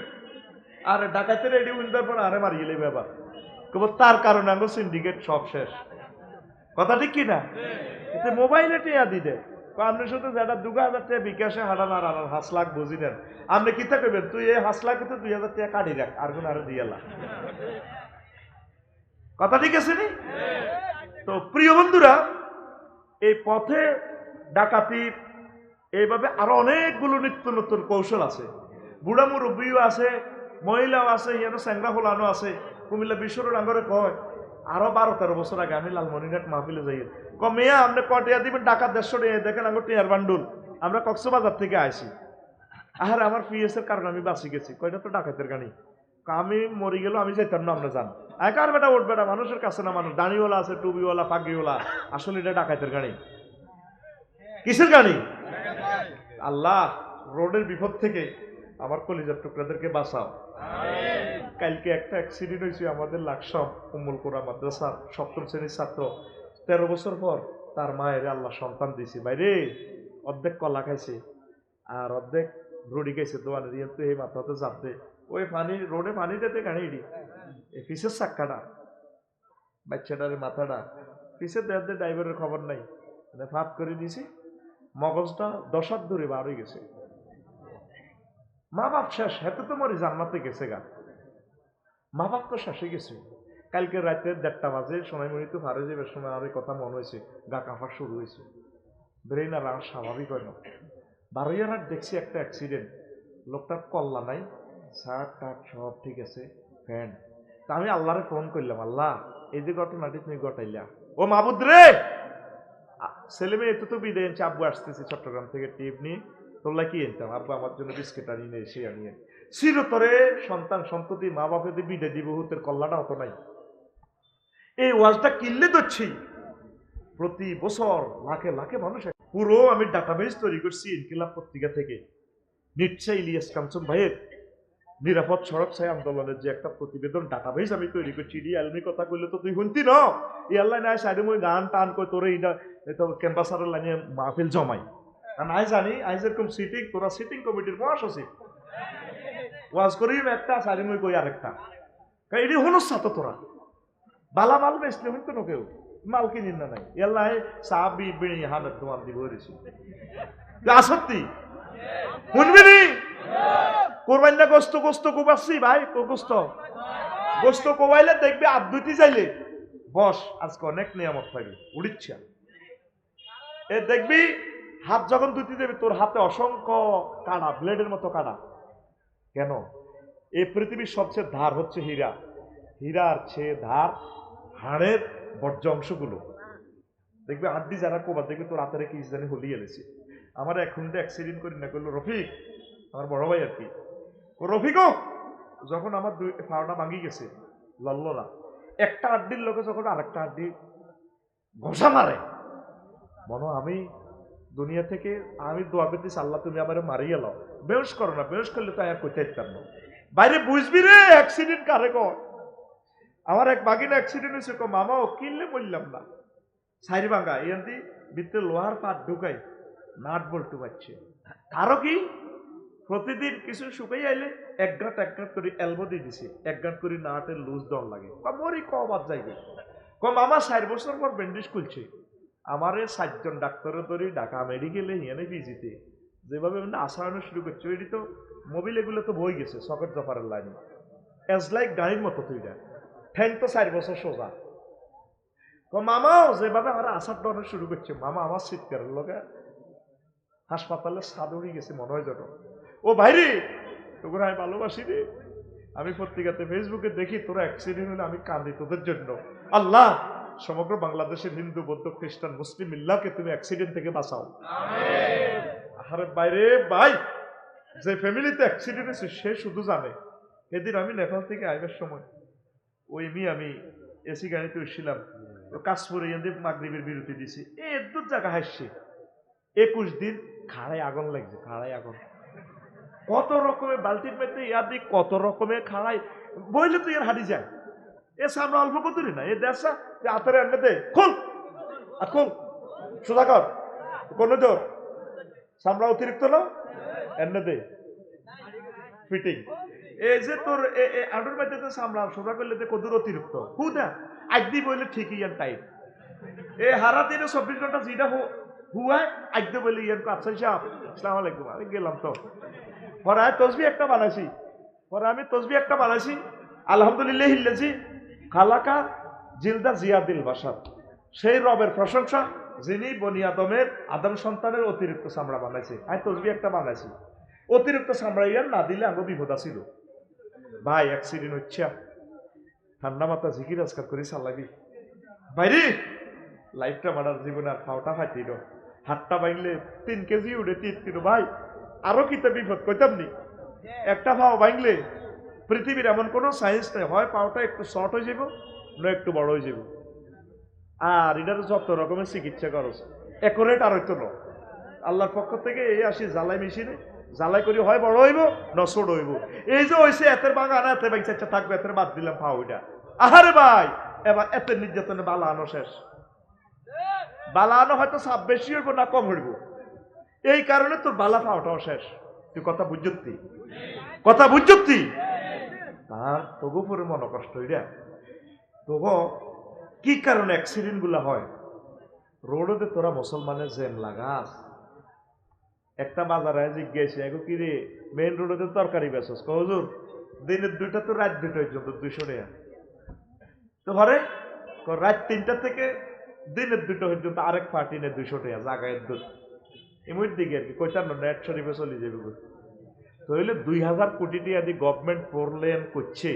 আর ডাকাতের রেডি উইন্দার পর আরে মারিয়ে নেবে আবার, তার কারণে আমার সিন্ডিকেট সব শেষ। কথা ঠিক কিনা? এতে মোবাইলে টিয়া দি দেয়, আপনি শুধু যেটা 2000 টাকা বিকাশে হাঁটান আর আর 5 লাখ বুঝি নেন, আপনি কি থাকবেন? তুই এই 5 লাখ 2000 টাকা কাটি রাখ, আর কোন আরো দিয়ে লা। কথা ঠিক আছে নি? তো প্রিয় বন্ধুরা, এই পথে ডাকাতি এইভাবে আরো অনেকগুলো নিত্য নতুন কৌশল আছে। বুড়া মুরব্বীও আছে, মহিলাও আছে, ইয়ানো স্যাংরা হোলানো আছে। কুমিল্লা বিশ্বর আঙ্গরে কয় আরো 12-13 বছর আগে আমি লালমনিরহাট মাহফিলে যাই, মেয়া আপনি কটিয়া দিবেন টাকা 150 টাকা, দেখেন আঙ্গুর টিয়ার বান্ডুল, আমরা কক্সবাজার থেকে আইছি। আর আমার পিএস এর কারণে আমি বাঁচি গেছি, কয়টা তো ডাকাতের গাড়ি, আমি মরি গেল আমি যাইতাম না, আমরা যান কার বেটা ওঠ বেটা, মানুষের কাছে না মানুষ, দাঁড়িওয়ালা আছে, টুবিওয়ালা, পাগড়িওয়ালা, আসলে এটা ডাকাতের গাড়ি। কিসের গাড়ি? আল্লাহ রোডের বিপদ থেকে আমার কলিজার টুকরাদেরকে বাঁচাও। কালকে একটা অ্যাক্সিডেন্ট হয়েছে আমাদের লাকসাম উম্মুল কোরআন মাদ্রাসার 7ম শ্রেণীর ছাত্র, 13 বছর পর তার মায়ের আল্লাহ সন্তান দিয়েছে। বাইরে অর্ধেক কলা খাইছে আর অর্ধেক রুটি খাইছে, দোয়ানে দিয়ে তো এই মাথাতে যাতে ওই পানি রোডে পানি দিতে গাড়ি পিসের চাক্কাটা বাচ্চাটার মাথাটা পিসের দেয়াতে ড্রাইভারের খবর নাই, মানে ফাঁপ করে দিয়েছি, মগজটা 10 হাত দূরে বার হয়ে গেছে। মা বাপ শেষ, হেতে তো মরি জান্নাতে গেছে গা, মা বাপ তো শেষে গেছে। কালকে রাতে 1:30 বাজে সোনাইমণি তো ফারে যাবার সময় আর কথা মনে হয়েছে, গা কাঁপা শুরু হয়েছে, ব্রেন আর স্বাভাবিক হয় না। 12 দেখছি একটা অ্যাক্সিডেন্ট, লোকটার কল্লা নাই, শার্ট টাট সব ঠিক আছে, ফ্যান। তা আমি আল্লাহরে ফোন করলাম, আল্লাহ এই যে ঘটনাটি তুমি ঘটাইলা, ও মাহবুদ রে, ছেলে মেয়ে তো বিদায় আনছে, আব্বু আসতেছে চট্টগ্রাম থেকে টিপ নিয়ে, তোল্লা কি আনতাম, আব্বু আমার জন্য বিস্কিট আনিয়ে এসে আনিয়ে চিরতরে সন্তান সন্ততি মা বাপেদের বিদায় দিব, হুতের কল্লাটা হতো নাই। এই ওয়াজটা কিনলে ধরছি প্রতি বছর লাখে লাখে মানুষ, পুরো আমি ডাটাবেস তৈরি করছি ইনকিলাব পত্রিকা থেকে, নিশ্চা ইলিয়াস কাঞ্চন ভাইয়ের নিরাপদ সড়ক ছাই আন্দোলনের যে একটা প্রতিবেদন ডাটাবেস আমি তৈরি করছি। আলমি কথা কইলে তো তুই শুনতি ন, এই আল্লাহ নাই সাইডে মই গান টান কই তোরে এটা ক্যাম্পাসারের লাইনে মাহফিল জমাই, আর নাই জানি আই যেরকম সিটিং, তোরা সিটিং কমিটির মহাসচিব ওয়াজ করি একটা সাইডে মই কই আরেকটা, এটি হনুসা তো তোরা বালা মাল বেসলে হইতো না কেউ, মাল কিনিন না নাই, এল্লাই চা বিড়ি হামের তোমার দিব হয়েছি আসত্তি শুনবি নি? কোরবান না গোস্ত গোস্ত কোবাচ্ছি ভাই, গোস্ত গোস্ত কোবাইলে দেখবি আবদুতি চাইলে বস আজকে অনেক নিয়ামত পাইবি, উড়িচ্ছা এ দেখবি হাত যখন দুটি দেবে তোর হাতে অসংখ্য কাটা, ব্লেডের মতো কাটা। কেন? এই পৃথিবীর সবচেয়ে ধার হচ্ছে হীরা, হীরার চেয়ে ধার হাড়ের বর্জ্য অংশগুলো। দেখবে আড্ডি যারা কোবার দেখবে তোর হাতে রেখে জানি হলিয়ে এলেছে। আমার এখন অ্যাক্সিডেন্ট করি না করলো রফিক, আমার বড় ভাই আর কি, রফিকও যখন আমার দুই পাওটা ভাঙি গেছে লড়ল না, একটা আড্ডির লোকে যখন আরেকটা আড্ডি ঘষা মারে, মনে আমি দুনিয়া থেকে আমি দোয়া করতেছি আল্লাহ তুমি আমার মারিয়ে লাও, বেউস করো না, বেউস করলে তো আর করতে পারতাম না। বাইরে বুঝবি রে অ্যাক্সিডেন্ট কারে কর। আমার এক বাগিনা অ্যাক্সিডেন্ট হয়েছে, মামা ও কিনলে বললাম না সাইরি ভাঙ্গা এমনি ভিতরে লোহার পাট ঢুকাই নাট বল্টু পাচ্ছে। কারো কি প্রতিদিন কিছু শুকাই আইলে এক গাঁট করে এলবো দিয়ে দিছে, এক গাঁট করে নাটের লুজ দর লাগে, মরি কবাদ যাইবে। মামা 4 বছর পর ব্যান্ডেজ খুলছে। আমারে 7 জন ডাক্তারের ধরে ঢাকা মেডিকেলে হিয়ানে পিজিতে যেভাবে আসানো শুরু করছে, ওইটি তো মোবিল এগুলো তো বই গেছে সকেট জফারের লাইনে, এজ লাইক গাড়ির মতো তুইটা ঠ্যাং তো 4 বছর সোজা। মামাও যেভাবে আমার আসার ধরনে শুরু করছে, মামা আমার চিৎকারের লগে হাসপাতালে সাদুরি গেছে মনে হয় যেন। ও ভাইরে তোকে আমি ভালোবাসি রে, আমি পত্রিকাতে ফেসবুকে দেখি তোরা অ্যাক্সিডেন্ট হলে আমি কাঁদি তোদের জন্য। আল্লাহ সমগ্র বাংলাদেশের হিন্দু বৌদ্ধ খ্রিস্টান মুসলিম মিল্লাকে তুমি অ্যাক্সিডেন্ট থেকে বাঁচাও। আরে বাইরে ভাই, যে ফ্যামিলিতে অ্যাক্সিডেন্ট হয়েছে সে শুধু জানে। এদিন আমি নেপাল থেকে আইবার সময় আমি এসি গাড়িতে উঠছিলাম, কাশপুরে মাগরিবের বিরতি দিছি, এই দূর জায়গা হাসছে 21 দিন খাড়ায় আগুন লাগছে, খাড়ায় আগুন কত রকমের বালতির মধ্যে ইয়ার দিক কত রকমের খাড়াই বইলে তুই এর হাঁটি যায়। এ সামনে অল্প কতরি না, এ দেশা হাতের এনে দে খোল আর খোল সোজা কর কোন জোর সামরা অতিরিক্ত না এনে দে ফিটিং। এই যে তোর আডুর মধ্যে তো সামলা সোজা করলে কদূর অতিরিক্ত হুদা একদি বইলে ঠিকই ইয়ান টাইট। এ হারা দিনে 24 ঘন্টা যেটা হুয়ায় একদম বলে ইয়ান আচ্ছা সাহেব আসসালামু আলাইকুম, আমি গেলাম তো। পরে তসবি একটা বানাইছি, আলহামদুলিল্লাহ হিল্লেছি খালাকা জিলদা জিয়াদিল বাসার, সেই রবের প্রশংসা যিনি বনি আদম সন্তানের অতিরিক্ত চামড়া বানাইছে। আমি তসবি একটা বানাইছি, অতিরিক্ত চামড়া ইয়ার না দিলে আগে বিপদ ছিল। ভাই অ্যাক্সিডেন্ট হচ্ছে, ঠান্ডা মাথা ঝিকির আজকার করে চালাবি বাইরে লাইফটা মারার জীবনে আর খাওয়াটা ফাটিল, হাতটা ভাঙলে 3 কেজি উঠে 3 কিলো। ভাই আরো কিতা বিপদ কইতাম নি, একটা পাও ভাঙলে পৃথিবীর এমন কোনো সায়েন্স নেই, হয় পাওটা একটু শর্ট হয়ে যাব না একটু বড় হয়ে যাব। আর এটার যত রকমের চিকিৎসা খরচ একরেট আর হইতো না। আল্লাহর পক্ষ থেকে এই আসি জ্বালাই মেশিনে জ্বালাই করি হয় বড় হইব না ছোট হইব। এই যে হয়েছে এতের বাঙা না এতে বাইচা থাকবে, এতের বাদ দিলাম পাও ওইটা। আহারে ভাই এবার এতের নির্যাতনে বালা আনো শেষ, বালা আনো হয়তো 7 বেশি হইব না কম হইব, এই কারণে তোর বালা পাওয়াটাও শেষ। তুই কথা বুঝতি তার তবু পরে মনে কষ্ট হইরা তবু কি কারণে অ্যাক্সিডেন্ট গুলা হয়। রোডে তোরা মুসলমানের জেন লাগাস, একটা বাজারে জিজ্ঞাসা এগো কি রে মেইন রোডে তরকারি বেচস, হুজুর দিনের 2টা তো রাত 2টা পর্যন্ত 200 টাকা, তো ঘরে রাত 3টা থেকে দিনের 2টা পর্যন্ত আরেক পার্টি নে 200 টাকা জাগায়ের দুধ এমন দিকে আর কি কইতাম না নেট শরীফে চলে যাবে। তো হইলে 2000 কোটি টাকা দিয়ে গভর্নমেন্ট 4 লেন করছে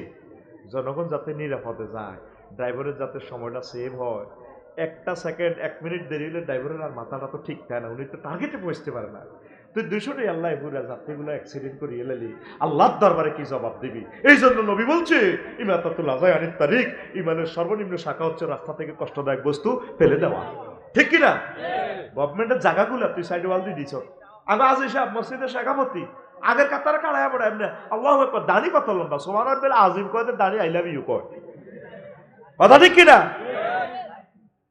জনগণ যাতে নিরাপদে যায়, ড্রাইভারের যাতে সময়টা সেভ হয়। একটা সেকেন্ড 1 মিনিট দেরি হলে ড্রাইভারের আর মাথাটা তো ঠিক থাকে না, উনি তো টার্গেটে পৌঁছতে পারে না। তুই 200 টাকা আল্লাহ পুরা যাত্রীগুলো অ্যাক্সিডেন্ট করে এলালি আল্লাহর দরবারে কি জবাব দিবি? এই জন্য নবী বলছে ইমাতাতুল আযাই আনিত তারিক, ইমানের সর্বনিম্ন শাখা হচ্ছে রাস্তা থেকে কষ্টদায়ক বস্তু ফেলে দেওয়া, ঠিক কিনা? গভর্নমেন্টের জায়গাগুলো তুই সাইড ওয়াল দিয়ে দিছ। আমি আজ এসে মসজিদের শেখামতি আগের কাতারে কাড়ায় পড়ে এমনি আল্লাহু আকবার, দাড়ি কত লম্বা সুবহানাল্লাহ বেলা আজিম কয় দাড়ি আই লাভ ইউ কয়, কথা ঠিক কিনা?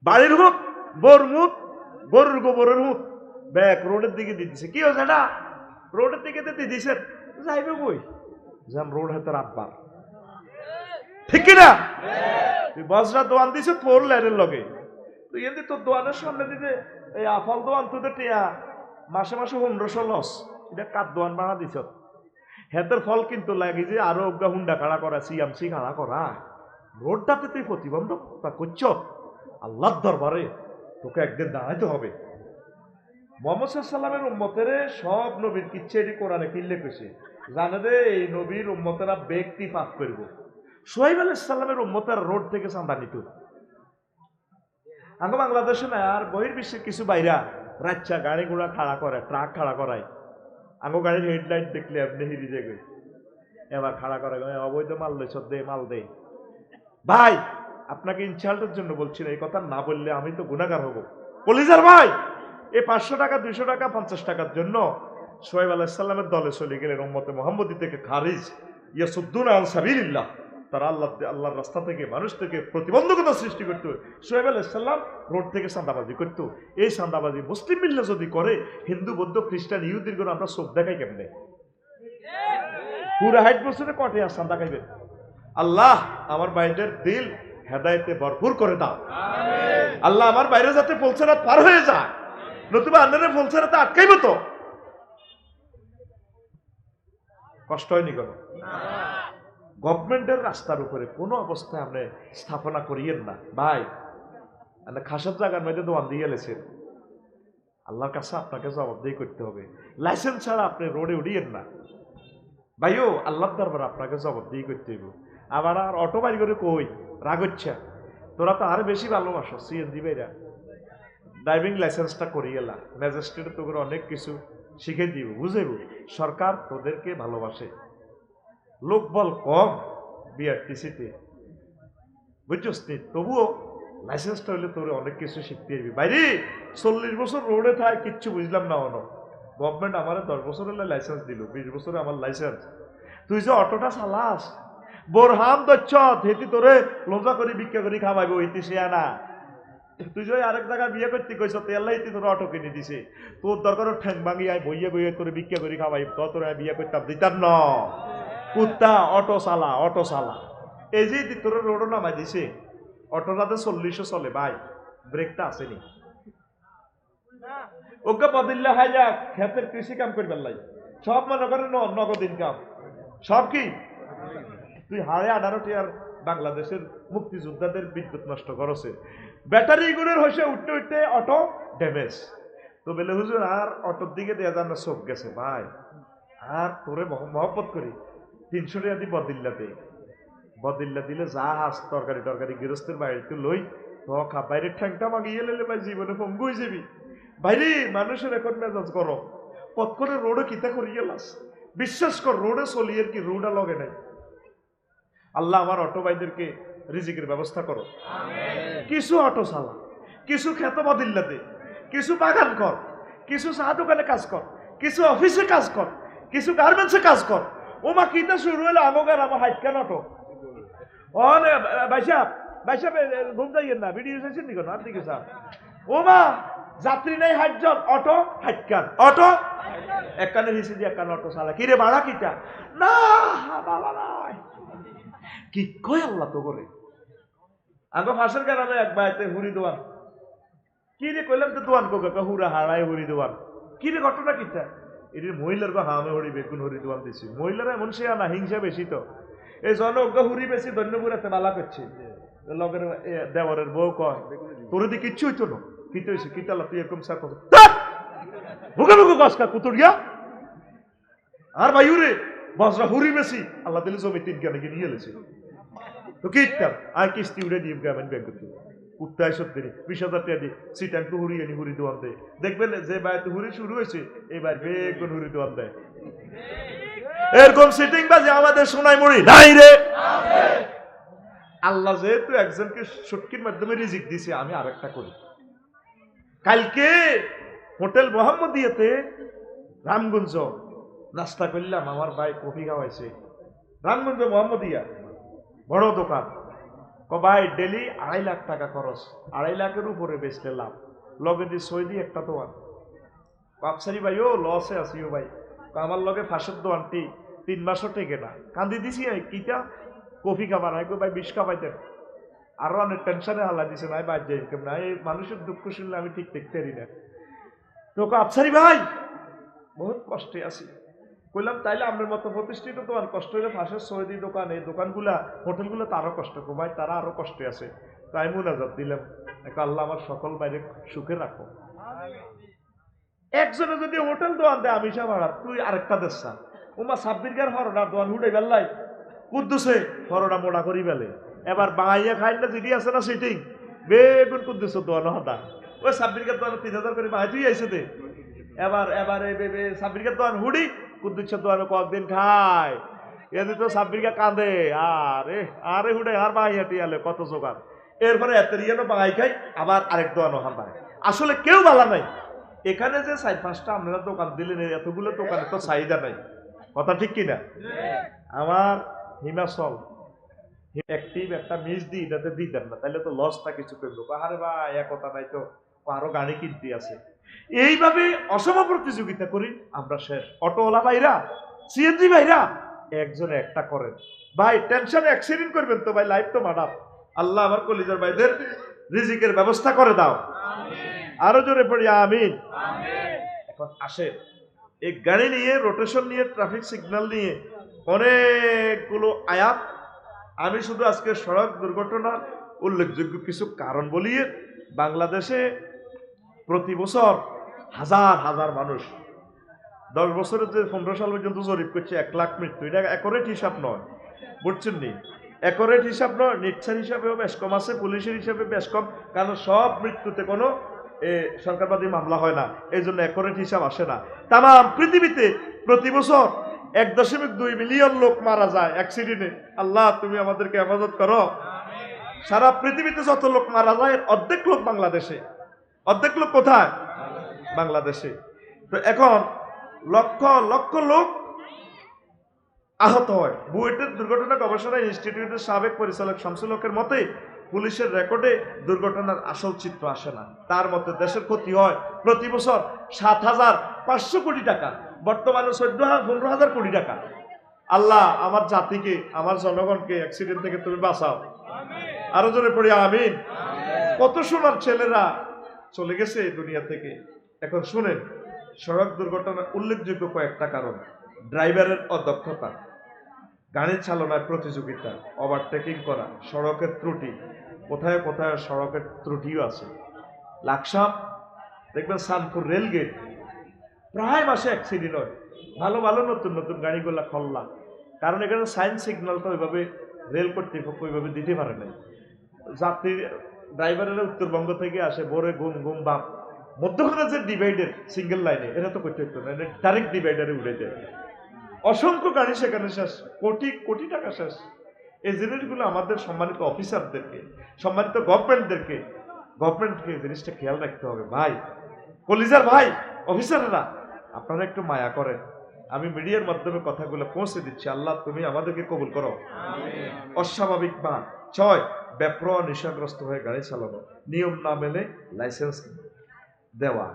বাড়ির হোক বোর মুখ গরুর গোবরের মুখ ব্যাক রোডের দিকে দিয়ে দিছে। কি হয়েছে এটা? রোডের দিকে দিয়ে দিছে, যাইবে বই যাম রোড হাতে রাতবার, ঠিক কিনা? তুই বজরা দোয়ান দিছে 4 লেনের লগে, তুই এমনি তোর দোয়ানের সামনে দিতে এই আফল দোয়ান তোদের টিয়া মাসে 1500 লস, এটা কার দোয়ান বানা দিছ? হেতের ফল কিন্তু লাগে যে আরো অজ্ঞা হুন্ডা খাড়া করা সিএমসি খাড়া করা, রোডটাতে তুই প্রতিবন্ধকতা করছ। আল্লাহর দরবারে তোকে একদিন দাঁড়াইতে হবে। মুহাম্মদ সাল্লাল্লাহু আলাইহি ওয়াসাল্লামের উম্মতের সব নবীর কিচ্ছে এটি কোরআনে কিল্লে কইছে, জানে দে এই নবীর উম্মতেরা ব্যক্তি পাপ করব। সোহাইব আলাইহিস সালামের উম্মতের রোড থেকে চাঁদা নিত। আঙ্গ বাংলাদেশে না আর বহির্বিশ্বের কিছু বাইরা রাচ্চা গাড়ি ঘোড়া খাড়া করে, ট্রাক খাড়া করায়, আঙ্গ গাড়ির হেডলাইট দেখলে আপনি হিরি যাবে, এবার খাড়া করে অবৈধ মাল লইছ দে মাল দে। ভাই আপনাকে ইনসাল্টের জন্য বলছি না, এই কথা না বললে আমি তো গুনাহগার হব। কলিজার ভাই এই 500 টাকা 200 টাকা 50 টাকার জন্য শোয়েব আলাইহিস সালামের দলে চলে গেলেন উম্মতে মুহাম্মদী থেকে খারিজ ইয়াসুদ্দুনা আন সাবিলিল্লাহ। তারা আল্লাহর রাস্তা থেকে মানুষ থেকে প্রতিবন্ধকতা সৃষ্টি করত। শোয়েব আলাইহিস সালাম রোড থেকে চাঁদাবাজি করত। এই চাঁদাবাজি মুসলিম মিল্লা যদি করে, হিন্দু বৌদ্ধ খ্রিস্টান ইহুদির করে আমরা চোখ দেখাই কেমনে? পুরা 60 বছরে কটে আর চাঁদা খাইবে। আল্লাহ আমার ভাইদের দিল হেদায়েতে ভরপুর করে দাও। আল্লাহ আমার বাইরে যাতে ফুলসেরাত পার হয়ে যায়, নতুবা আন্দারে ফুলসেরাতে আটকাইব তো। কষ্ট হয়নি কেন? গভর্নমেন্টের রাস্তার উপরে কোনো অবস্থায় আপনি স্থাপনা করিয়েন না ভাই। খাসার জায়গার মধ্যে দোয়ান দিয়ে গেলেছেন, আল্লাহর কাছে আপনাকে জবাবদিহি করতে হবে। লাইসেন্স ছাড়া আপনি রোডে উড়িয়েন না ভাইও, আল্লাহর দরবারে আপনাকে জবাবদিহি করতে হবে। আবার আর অটো বাড়ি করে কই রাগ হচ্ছে, তোরা তো আরো বেশি ভালোবাসো সিএনজি ভাইরা। ড্রাইভিং লাইসেন্সটা করিয়ে গেলা, ম্যাজিস্ট্রেট তোকে অনেক কিছু শিখে দিব, বুঝেব। সরকার তোদেরকে ভালোবাসে, লোকবল কম বিআরটিসিতে, বুঝছস নি? তবুও লাইসেন্সটা হইলে তোরে অনেক কিছু শিখতে হইবি। বাইরে 40 বছর রোডে থাক কিচ্ছু বুঝলাম না অন। গভর্নমেন্ট আমার 10 বছর হলে লাইসেন্স দিল, 20 বছরে আমার লাইসেন্স। তুই যে অটোটা চালাস বোরহাম দচ্ছ হেতি তোরে লজা করে ভিক্ষা করে খাওয়াইব, হইতে সে না। তুই যে আরেক জায়গায় বিয়ে করতে কইস তেল্লা হইতে তোর অটো কিনে দিছে, তোর দরকার ঠ্যাং ভাঙি আয় বইয়ে বইয়ে তোরে ভিক্ষা করে খাওয়াই, তোর বিয়ে করতাম দিতাম ন। কুত্তা অটো চালা, অটো চালা। এই যে তোর রোডও নামাই দিছে, অটোটাতে 40 চলে ভাই, ব্রেকটা আসেনি। ওকে বদিল্লা হাই যাক ক্ষেতের কৃষি কাম করবার লাই, সব মনে করে নগদ ইনকাম, সব কি তুই হাড়ে 18 টিয়ার বাংলাদেশের মুক্তিযোদ্ধাদের বিদ্যুৎ নষ্ট করছে। ব্যাটারি গুলোর হয়েছে উঠতে উঠতে অটো ড্যামেজ। তো বলে হুজুর আর অটোর দিকে দেয়া যান না, চোখ গেছে ভাই। আর তোরে মহব্বত করি 300 টাকা দিয়ে বদিল্লা দিলে যা হাস তরকারি টরকারি গৃহস্থের বাইরে তুই লই তো খা, বাইরের ঠ্যাংটা মাগিয়ে লেলে ভাই জীবনে পঙ্গু হয়ে যাবি। বাইরে মানুষের এখন মেজাজ গরম, পথ করে রোডে কিতা করি গেলাস। বিশ্বাস কর রোডে চলিয়ে কি রোডা লগে নাই। আল্লাহ আমার অটো ভাইদেরকে রিজিকের ব্যবস্থা করো। কিছু অটো চালা, কিছু খেত বদিল্লা দে, কিছু বাগান কর, কিছু চা দোকানে কাজ কর, কিছু অফিসে কাজ কর, কিছু গার্মেন্টসে কাজ কর। ওমা কিতা শুরু হলো আমগার আমার হাইট কেন অটো ভাইসাব ঘুম যাইয়েন না, ভিডিও চাইছেন নি কেন আপনি কি স্যার? ওমা যাত্রী নাই 60 জন, অটো 60 কান, অটো এক কানের হিসেবে দিয়ে এক কান অটো চালা। কিরে ভাড়া কিটা? না বাবা নাই কি কয় আল্লাহ তো করে। আগে ফাঁসের গ্রামে এক বাইতে হুরি দোয়ান, কি রে কইলাম তো দোয়ান কোকা হুরা হারায় হুরি দোয়ান। কি রে ঘটনা কিটা? এটি মহিলার বা হামে হরি বেগুন হরি দোয়ান দিছি। মহিলারা এমন সে না, হিংসা বেশি তো। এই জনজ্ঞ হুরি বেশি ধন্যপুরাতে বালা করছে। লগের দেওয়ারের বউ কয় তোর দি কিচ্ছু হইতো না, কিতে হয়েছে কিতালা তুই এরকম সার কথা মুখে মুখে গসকা কুতুরিয়া। আর ভাই রে বজরা হুরি বেশি আল্লাহ দিলে জমি 3 গানে নিয়ে এলেছে। তো কিতাম আর কিস্তি উড়ে দিয়ে গ্রামীণ ব্যাংক করতে উত্তায় সত্যি 20,000 টাকা দিয়ে সিটাং তো হুরি এনে হুরি দোয়ান দেয়। দেখবেন যে বাড়িতে হুরি শুরু হয়েছে এবার বেগুন হুরি দোয়ান দেয়। এরকম সিটিং বাজে আমাদের সোনাই মুড়ি নাই রে। আল্লাহ যেহেতু একজনকে শুটকির মাধ্যমে রিজিক দিছে, আমি আরেকটা করি। কালকে হোটেল মোহাম্মদিয়াতে রামগঞ্জ নাস্তা করলাম, আমার ভাই কফি খাওয়াইছে। রামগঞ্জ মোহাম্মদিয়া বড় দোকান, ভাই ডেলি 2.5 লাখ টাকা খরচ, 2.5 লাখের উপরে বেচলে লাভ। লগে দিয়ে সৈদি একটা দোয়ান বাপসারি ভাই ও লসে আছি ও ভাই। আমার লগে ফাঁসের দোয়ানটি 3 মাসও টেকে না, কান্দি দিছি কিটা কফি খাবার নাই ভাই 20 খাবাইতেন। আরো অনেক টেনশনে হালা দিছে নাই বাদ যাই না, এই মানুষের দুঃখ শুনলে আমি ঠিক দেখতে পারি না। তোকে আফসারি ভাই বহুত কষ্টে আছি। কইলাম তাইলে আপনার মতো প্রতিষ্ঠিত দোকান কষ্ট হইলে ফাঁসের সৌদি দোকান এই দোকানগুলা হোটেলগুলো তারও কষ্ট কো ভাই, তারা আরো কষ্টে আছে। তাই মুনাজাত দিলাম, আল্লাহ আমার সকল বাইরে সুখে রাখো। একজনে যদি হোটেল দোয়ান দেয় আমি সব হারাত, তুই আরেকটা দেশা ওমা সাব্বির গার হরডা দোয়ান হুডে বেল্লাই কুদ্দুসে হরডা মোড়া করি বেলে। এবার বাঙাইয়া খাই না জিডি আছে না সিটিং বেগুন কুদ্দুস দোয়ান হদা ওই সাব্বির গার দোয়ান 3,000 করে বাঙাই তুই আইসে দে। এবার সাব্বির গার দোয়ান হুডি কুদ্দুসের দোয়ান কয়েকদিন খায়, এদি তো সাব্বির গা কাঁদে আরে আরে হুডে আর বাঙাইয়া টিয়ালে কত জোগাড়। এরপরে এত রিয়ানো বাঙাই খাই, আবার আরেক দোয়ানো হাম আসলে কেউ বালা নাই। এখানে যে 4-5টা আপনারা দোকান দিলেন, এতগুলো দোকানে তো চাহিদা নাই, কথা ঠিক কিনা? আমার হিমাচল অ্যাক্টিভ একটা মিস দিই, এটাতে দিতেন না, তাহলে তো লসটা কিছু করবো। আরে ভাই এক কথা নাই তো, আরো গাড়ি কিনতে আছে। এইভাবে অসম প্রতিযোগিতা করি আমরা শেষ। অটোওয়ালা ভাইরা, সিএনজি ভাইরা, একজনে একটা করেন ভাই, টেনশনে অ্যাক্সিডেন্ট করবেন তো ভাই, লাইফ তো মাডাপ। আল্লাহ আমার কলিজার ভাইদের রিজিকের ব্যবস্থা করে দাও, আরো জোরে পড়ি আমিন। এখন আসে এই গাড়ি নিয়ে, রোটেশন নিয়ে, ট্রাফিক সিগন্যাল নিয়ে অনেকগুলো আয়াত। আমি শুধু আজকে সড়ক দুর্ঘটনা উল্লেখযোগ্য কিছু কারণ বলি। বাংলাদেশে প্রতি বছর হাজার হাজার মানুষ, 10 বছরের যে 15 সাল পর্যন্ত জরিপ করছে 1 লাখ মৃত্যু। এটা অ্যাকুরেট হিসাব নয়, বুঝছেন নি? অ্যাকুরেট হিসাব নয়, নিচ্ছার হিসাবেও বেশ কম আছে, পুলিশের হিসাবে বেশ কম, কারণ সব মৃত্যুতে কোনো সরকারবাদী মামলা হয় না, এই জন্য অ্যাকুরেট হিসাব আসে না। তাম পৃথিবীতে প্রতি বছর 1.2 মিলিয়ন লোক মারা যায় অ্যাক্সিডেন্টে। আল্লাহ তুমি আমাদেরকে হেফাজত করো। সারা পৃথিবীতে যত লোক মারা যায় অর্ধেক লোক বাংলাদেশে। অর্ধেক লোক কোথায়? বাংলাদেশে। তো এখন লক্ষ লক্ষ লোক আহত হয়। বুয়েটের দুর্ঘটনা গবেষণা ইনস্টিটিউটের সাবেক পরিচালক শামসুল হকের মতে, পুলিশের রেকর্ডে দুর্ঘটনার আসল চিত্র আসে না। তার মতে দেশের ক্ষতি হয় প্রতি বছর 7,500 কোটি টাকা, বর্তমানে 14,000-15,000 কোটি টাকা। আল্লাহ আমার জাতিকে, আমার জনগণকে অ্যাক্সিডেন্ট থেকে তুমি বাঁচাও, আরো জোরে পড়ি আমিন। কত সোনার ছেলেরা চলে গেছে এই দুনিয়া থেকে। এখন শুনেন, সড়ক দুর্ঘটনার উল্লেখযোগ্য কয়েকটা কারণ: ড্রাইভারের অদক্ষতা, গাড়ি চালনার প্রতিযোগিতা, ওভারটেকিং করা, সড়কের ত্রুটি। কোথায় কোথায় সড়কের ত্রুটিও আছে। লাকসাম দেখবেন সানপুর রেলগেট প্রায় মাসে অ্যাক্সিডেন্ট হয়। ভালো ভালো নতুন নতুন গাড়িগুলা খল্লা, কারণ এখানে সাইন সিগন্যালটা ওইভাবে রেল কর্তৃপক্ষ ওইভাবে দিতে পারে নাই। যাত্রী ড্রাইভারেরা উত্তরবঙ্গ থেকে আসে, ভোরে ঘুম ঘুম বাপ, মধ্যখানে যে ডিভাইডের সিঙ্গেল লাইনে, এটা তো করতে হতো না, ডাইরেক্ট ডিভাইডারে উঠে যায়। অসংখ্য গাড়ি সেখানে শেষ, কোটি কোটি টাকা শেষ। এই জিনিসগুলো আমাদের সম্মানিত অফিসারদেরকে, সম্মানিত গভর্নমেন্টকে এই জিনিসটা খেয়াল রাখতে হবে। ভাই, কলিজার ভাই, অফিসাররা আপনারা একটু মায়া করেন। আমি মিডিয়ার মাধ্যমে কথাগুলো পৌঁছে দিচ্ছি। আল্লাহ তুমি আমাদেরকে কবুল করো। অস্বাভাবিক বা 6, বেপরোয়া নেশাগ্রস্ত হয়ে গাড়ি চালানো, নিয়ম না মেনে লাইসেন্স দেওয়া,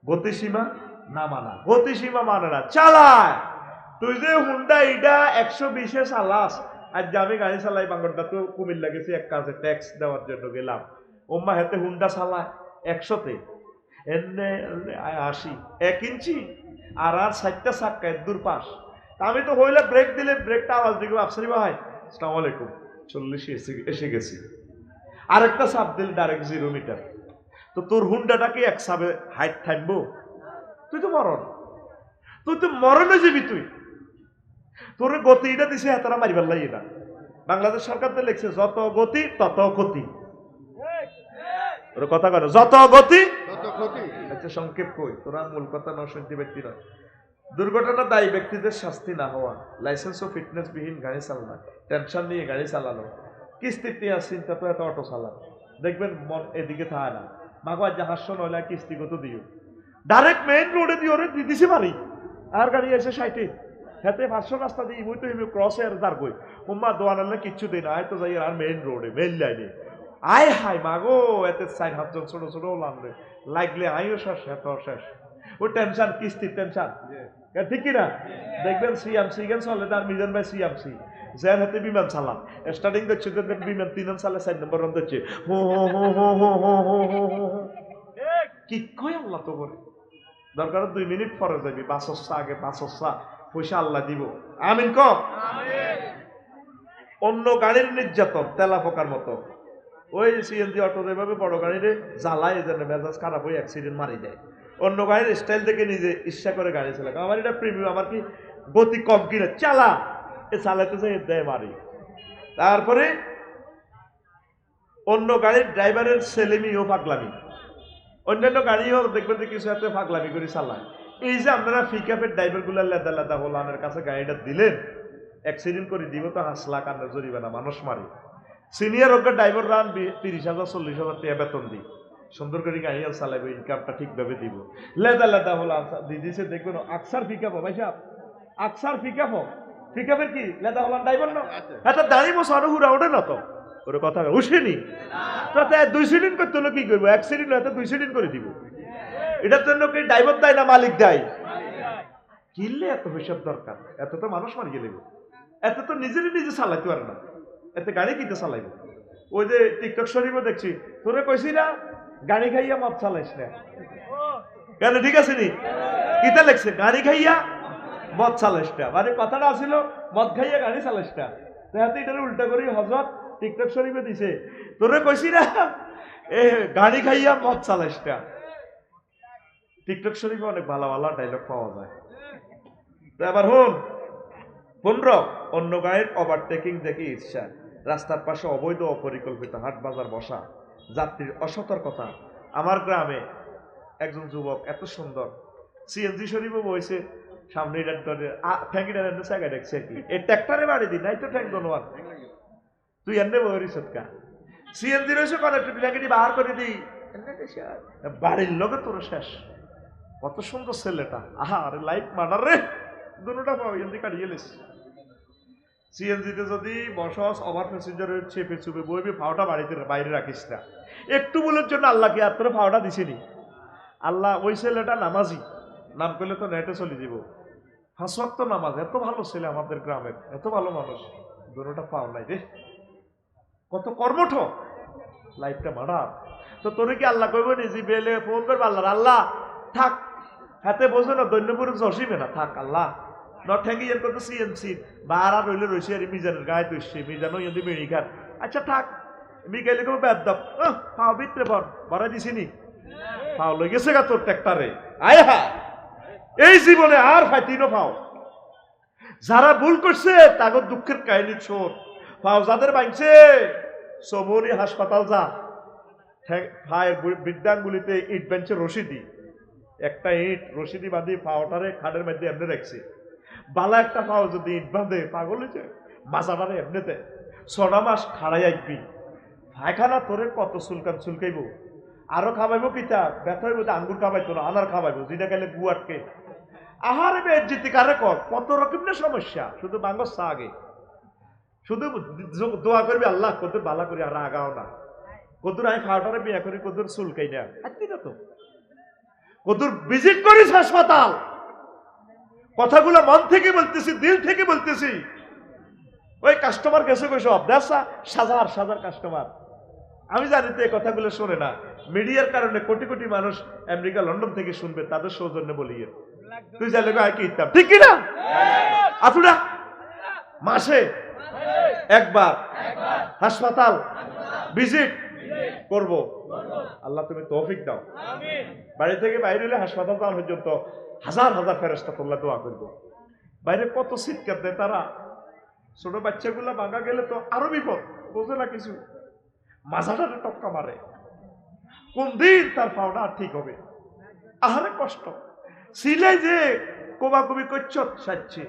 গতিসীমা না মানা, গতিসীমা মানে না, চালায়। তুই যে হুন্ডা ইডা 120-এ চালাস, আজ আমি গাড়ি চালাই বাঙ্গরটা তো কুমিল্লা গেছি এক কাজে, ট্যাক্স দেওয়ার জন্য গেলাম। ওম্মা হাতে হুন্ডা চালায় 100-তে, এনে 80, 1 ইঞ্চি আর 60টা চাক্কা, দূর পাশ। আমি তো হইলে ব্রেক দিলে ব্রেকটা আওয়াজ দিকে আফসারি ভাই আসসালামু আলাইকুম 40 এসে গেছি, আরেকটা চাপ দিলে ডাইরেক্ট 0 মিটার। তো তোর হুন্ডাটা কি এক চাপে হাইট থাকবো? তুই তো মরণে যাবি। তোর গতিটা দিছে এতটা মারিবার লাগে না। বাংলাদেশ সরকার তো লিখছে যত গতি তত ক্ষতি। ওর কথা কর, যত গতি তত ক্ষতি। আচ্ছা সংক্ষেপ কই, তোরা মূল কথা না শুনতে ব্যক্তি নয়। দুর্ঘটনা দায়ী ব্যক্তিদের শাস্তি না হওয়া, লাইসেন্স ও ফিটনেস বিহীন গাড়ি চালানো, টেনশন নিয়ে গাড়ি চালানো, কিস্তিতে চিন্তা তো এত অটো চালানো, দেখবেন মন এদিকে থাকে না। মাগো জাহাজ নইলে কিস্তিগত দিও, ডাইরেক্ট মেইন রোডে দিও রে, দিদিছি পারি। আর গাড়ি এসে 60, হাতে 500 রাস্তা দিই, বই তো ক্রসে আর দাঁড় বই উম্মা দোয়ান আনলে কিচ্ছু দিই না, আয় তো যাই আর মেইন রোডে, মেইন লাইনে। আয় হাই মাগো, এতে 4-5 জন ছোট ছোট লাগলে লাগলে আইও শেষ, এত শেষ। ওই টেনশন, কিস্তির টেনশন, ঠিক কিনা? দেখবেন সিএমসি গেন চলে, তার মিজান ভাই সিএমসি যার হাতে বিমান চালান, স্টার্টিং করছে দেখবেন বিমান 3 সালে 4 নম্বর রান দিচ্ছে, কি কয় আল্লাহ তো করে। দরকার 2 মিনিট পরে যাবি, 5 আগে 5 পয়সা আল্লাহ দিব। আমিন ক। অন্য গাড়ির নির্যাতন তেলা পোকার মতো, ওই সিএনজি অটো যেভাবে বড় গাড়িরে জ্বালায়, এই জন্য মেজাজ খারাপ হয়ে অ্যাক্সিডেন্ট মারি দেয়। অন্য গাড়ির স্টাইল দেখে নিজে ইচ্ছা করে গাড়ি চালায়, আমার এটা প্রিমিয়াম, আমার কি গতি কম কিনা চালা, এ চালাইতে চাই দেয় মারি। তারপরে অন্য গাড়ির ড্রাইভারের ছেলেমিও পাগলামি, অন্যান্য গাড়িও দেখবেন যে কিছু একটা পাগলামি করে চালায়। এই যে আপনারা পিকআপের ড্রাইভারগুলো লেদা লেদা হলানের কাছে গাড়িটা দিলেন, অ্যাক্সিডেন্ট করে দিব তো 5 লাখ জরিমানা, মানুষ মারি। সিনিয়র হোক ড্রাইভার রান 30,000 40,000 টাকা বেতন দিই, সুন্দর করে গাড়ি চালাইবো, ইনকামটা ঠিকভাবে দিব। লেদা লেদা হলো দিদিছে, দেখবেন আকসার পিক আপ ভাই সাহেব, আকসার পিক আপ পিক আপের কি লেদা হলান ড্রাইভার না, এত দাঁড়ি বসে আরো হুড়া ওঠে না তো, ওর কথা উঠেনি তো। 2 সিলিন্ড করতে হলো কি করবো, 1 সিলিন্ড হয়তো 2 সিলিন্ড করে দিব। এটার জন্য কি ড্রাইভার দেয় না মালিক দেয়? কিনলে এত হিসাব দরকার? এত তো মানুষ মারিয়ে দেবে, এত তো নিজেরই নিজে চালাইতে পারে না, এতে গাড়ি কিনতে চালাইবে। ওই যে টিকটক শরীফও দেখছি, তোরে কইছি না গাড়ি খাইয়া মদ চালাইস না, কেন ঠিক আছে নি? কিতা লেখছে, গাড়ি খাইয়া মদ চালাইস না, মানে কথাটা আসিল মদ খাইয়া গাড়ি চালাইস না। তাহাতে এটা উল্টা করি হযরত টিকটক শরীফে দিছে, তোরে কইছি না এ গাড়ি খাইয়া মদ চালাইস না। টিকটক শরীফে অনেক ভালো ভালো ডায়লগ পাওয়া যায়। তো এবার হুন অন্য গায়ের ওভারটেকিং দেখে ইচ্ছা, রাস্তার পাশে অবৈধ অপরিকল্পিত হাট বাজার বসা, যাত্রীর অসতর্কতা। আমার গ্রামে একজন যুবক এত সুন্দর সিএনজি শরীফও বইছে, সামনে ঠ্যাঙ্কিটা জায়গায় দেখছে কি এই ট্র্যাক্টরে বাড়ি দিই নাই তো ঠ্যাঙ্ক দোনোয়ার, তুই এনে বই সৎকা সিএনজি রয়েছে কনেক্টর ট্যাঙ্কিটি বাহার করে দিই, বাড়ির লোকে তোর শেষ। কত সুন্দর ছেলেটা, আহা আরে লাইফ মার্ডার রে, দুটোটা সিএনজি কাটিয়ে গেলিস। সিএনজিতে যদি বসস ওভার প্যাসেঞ্জারের চেপে চুপে বইবি, ফাওটা বাড়িতে বাইরে রাখিস না। একটু বলের জন্য আল্লাহকে আর তোর ফাওটা দিছিনি আল্লাহ। ওই ছেলেটা নামাজি, নাম করলে তো নেটে চলে যাব, 5 ওয়াক্ত নামাজ, এত ভালো ছেলে আমাদের গ্রামের, এত ভালো মানুষ, দুটোটা পাও নাই রে, কত কর্মঠ, লাইফটা মার্ডার। তো তোরে কি আল্লাহ কইব নিজে বেলে ফোন করবে আল্লাহ, আল্লাহ থাক হাতে বোঝো না দৈন্যপুর জসিবে না, থাক আল্লাহ নঠ্যাঙ্গি এর করতে সিএনসি বারা রইলে রয়েছে আর মিজানের গায়ে তুইছে, মিজানও ইন্দি বেড়ি খান, আচ্ছা থাক বিকেলে কেউ ব্যাদ দাও পাও ভিতরে ভরা দিছিনি, পাও লই গেছে গা তোর ট্র্যাক্টরে, আয় হা এই জীবনে আর ফাইতিনো পাও। যারা ভুল করছে তাগর দুঃখের কাহিনী ছোট পাও, যাদের বাইছে সমরি হাসপাতাল যা, ফায়ের বৃদ্ধাঙ্গুলিতে ইট বেঞ্চের রশিদি, একটা ইট রশিদি বাঁধি পাওটারে খাটের মধ্যে এমনি রাখছে, বালা একটা পাও যদি ইট বাঁধে পাগল হয়েছে মাজাটারে এমনিতে 6 মাস খাড়াই আসবি, পায়খানা তোরে কত চুলকান চুলকাইব, আরো খাবাইবো কিতা ব্যথা হইব, আঙ্গুর খাবাইতো না আনার খাবাইবো, যেটা খেলে গু আটকে, আহারে বেজ্জিতি কারে কর, কত রকমের সমস্যা, শুধু বাঙ্গস চা আগে, শুধু দোয়া করবি আল্লাহ কত বালা করি আর আগাও না, কদুর আমি খাওয়াটারে বিয়া করি, কদুর চুলকাই না না তো, কদুর ভিজিট করিস হাসপাতাল। কথাগুলো মন থেকে বলতেছি, দিল থেকে বলতেছি। ওই কাস্টমার গেছে কই সব দেশা সাজার সাজার কাস্টমার, আমি জানি তো এই কথাগুলো শোনে না, মিডিয়ার কারণে কোটি কোটি মানুষ আমেরিকা লন্ডন থেকে শুনবে, তাদের সৌজন্যে বলি তুই চাইলে কি ইতাম ঠিক কিনা? আসুনা মাসে একবার হাসপাতাল ভিজিট করব, আল্লাহ তুমি তৌফিক দাও। বাড়ি থেকে বাইরে হলে হাসপাতাল যাওয়ার পর্যন্ত হাজার হাজার ফেরেশতা তোল্লা দোয়া করব। বাইরে কত চিৎকার দেয় তারা, ছোট বাচ্চাগুলা ভাঙা গেলে তো আরো বিপদ, বোঝে না কিছু, মাজাটারে টক্কা মারে, কোন দিন তার পাওনা ঠিক হবে, আহারে কষ্ট। সিলাই যে কোবাকুবি করছ সাজছে,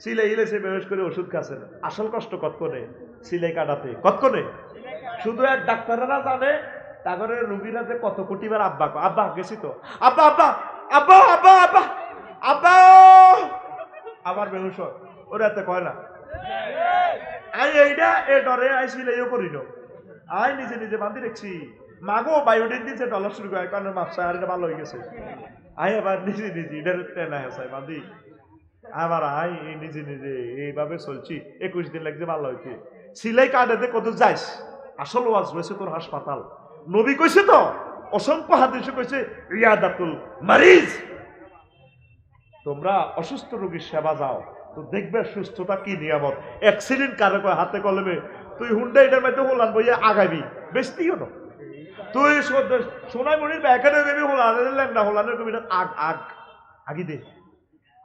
সিলাই ইলে সে বেশ করে ওষুধ খাচ্ছে না, আসল কষ্ট কতক্ষণে সিলাই কাটাতে, কতক্ষণে শুধু এক ডাক্তাররা জানে, তারপরে রুগীরা যে কত কোটিবার আব্বা আব্বা গেছি তো আব্বা আব্বা আব্বা আব্বা আব্বা আব্বা আমার বেহুশ ওরা এত কয় না, আই এইটা এ ডরে আই সিলাইও করিল, আই নিজে নিজে বান্ধি দেখছি মাগো বায়োডিন দিচ্ছে ডলার শুরু করে, কারণ মাপসা আর এটা ভালো হয়ে গেছে, আই আবার নিজে নিজে এটা টেনা হেসাই বান্ধি আবার আই নিজে নিজে এইভাবে চলছি, 21 দিন লাগছে ভালো হইতে, সিলাই কাটাতে কত যাইস, আসল ওয়াজ রয়েছে তোর হাসপাতাল। নবী কইছে তো, অসংখ্য হাদিসে কইছে রিয়াদাতুল মারিজ, তোমরা অসুস্থ রোগীর সেবা যাও তো দেখবে সুস্থতা কি নিয়ামত। অ্যাক্সিডেন্ট কারে কয় হাতে কলমে, তুই হুন্ডা এটার মধ্যে হোলান বইয়া আগাবি বেশতিও না, তুই সোনাইমণির ব্যাকেটে গেবি হোলানের ল্যাংডা হোলানের কবি আগ আগ আগি দে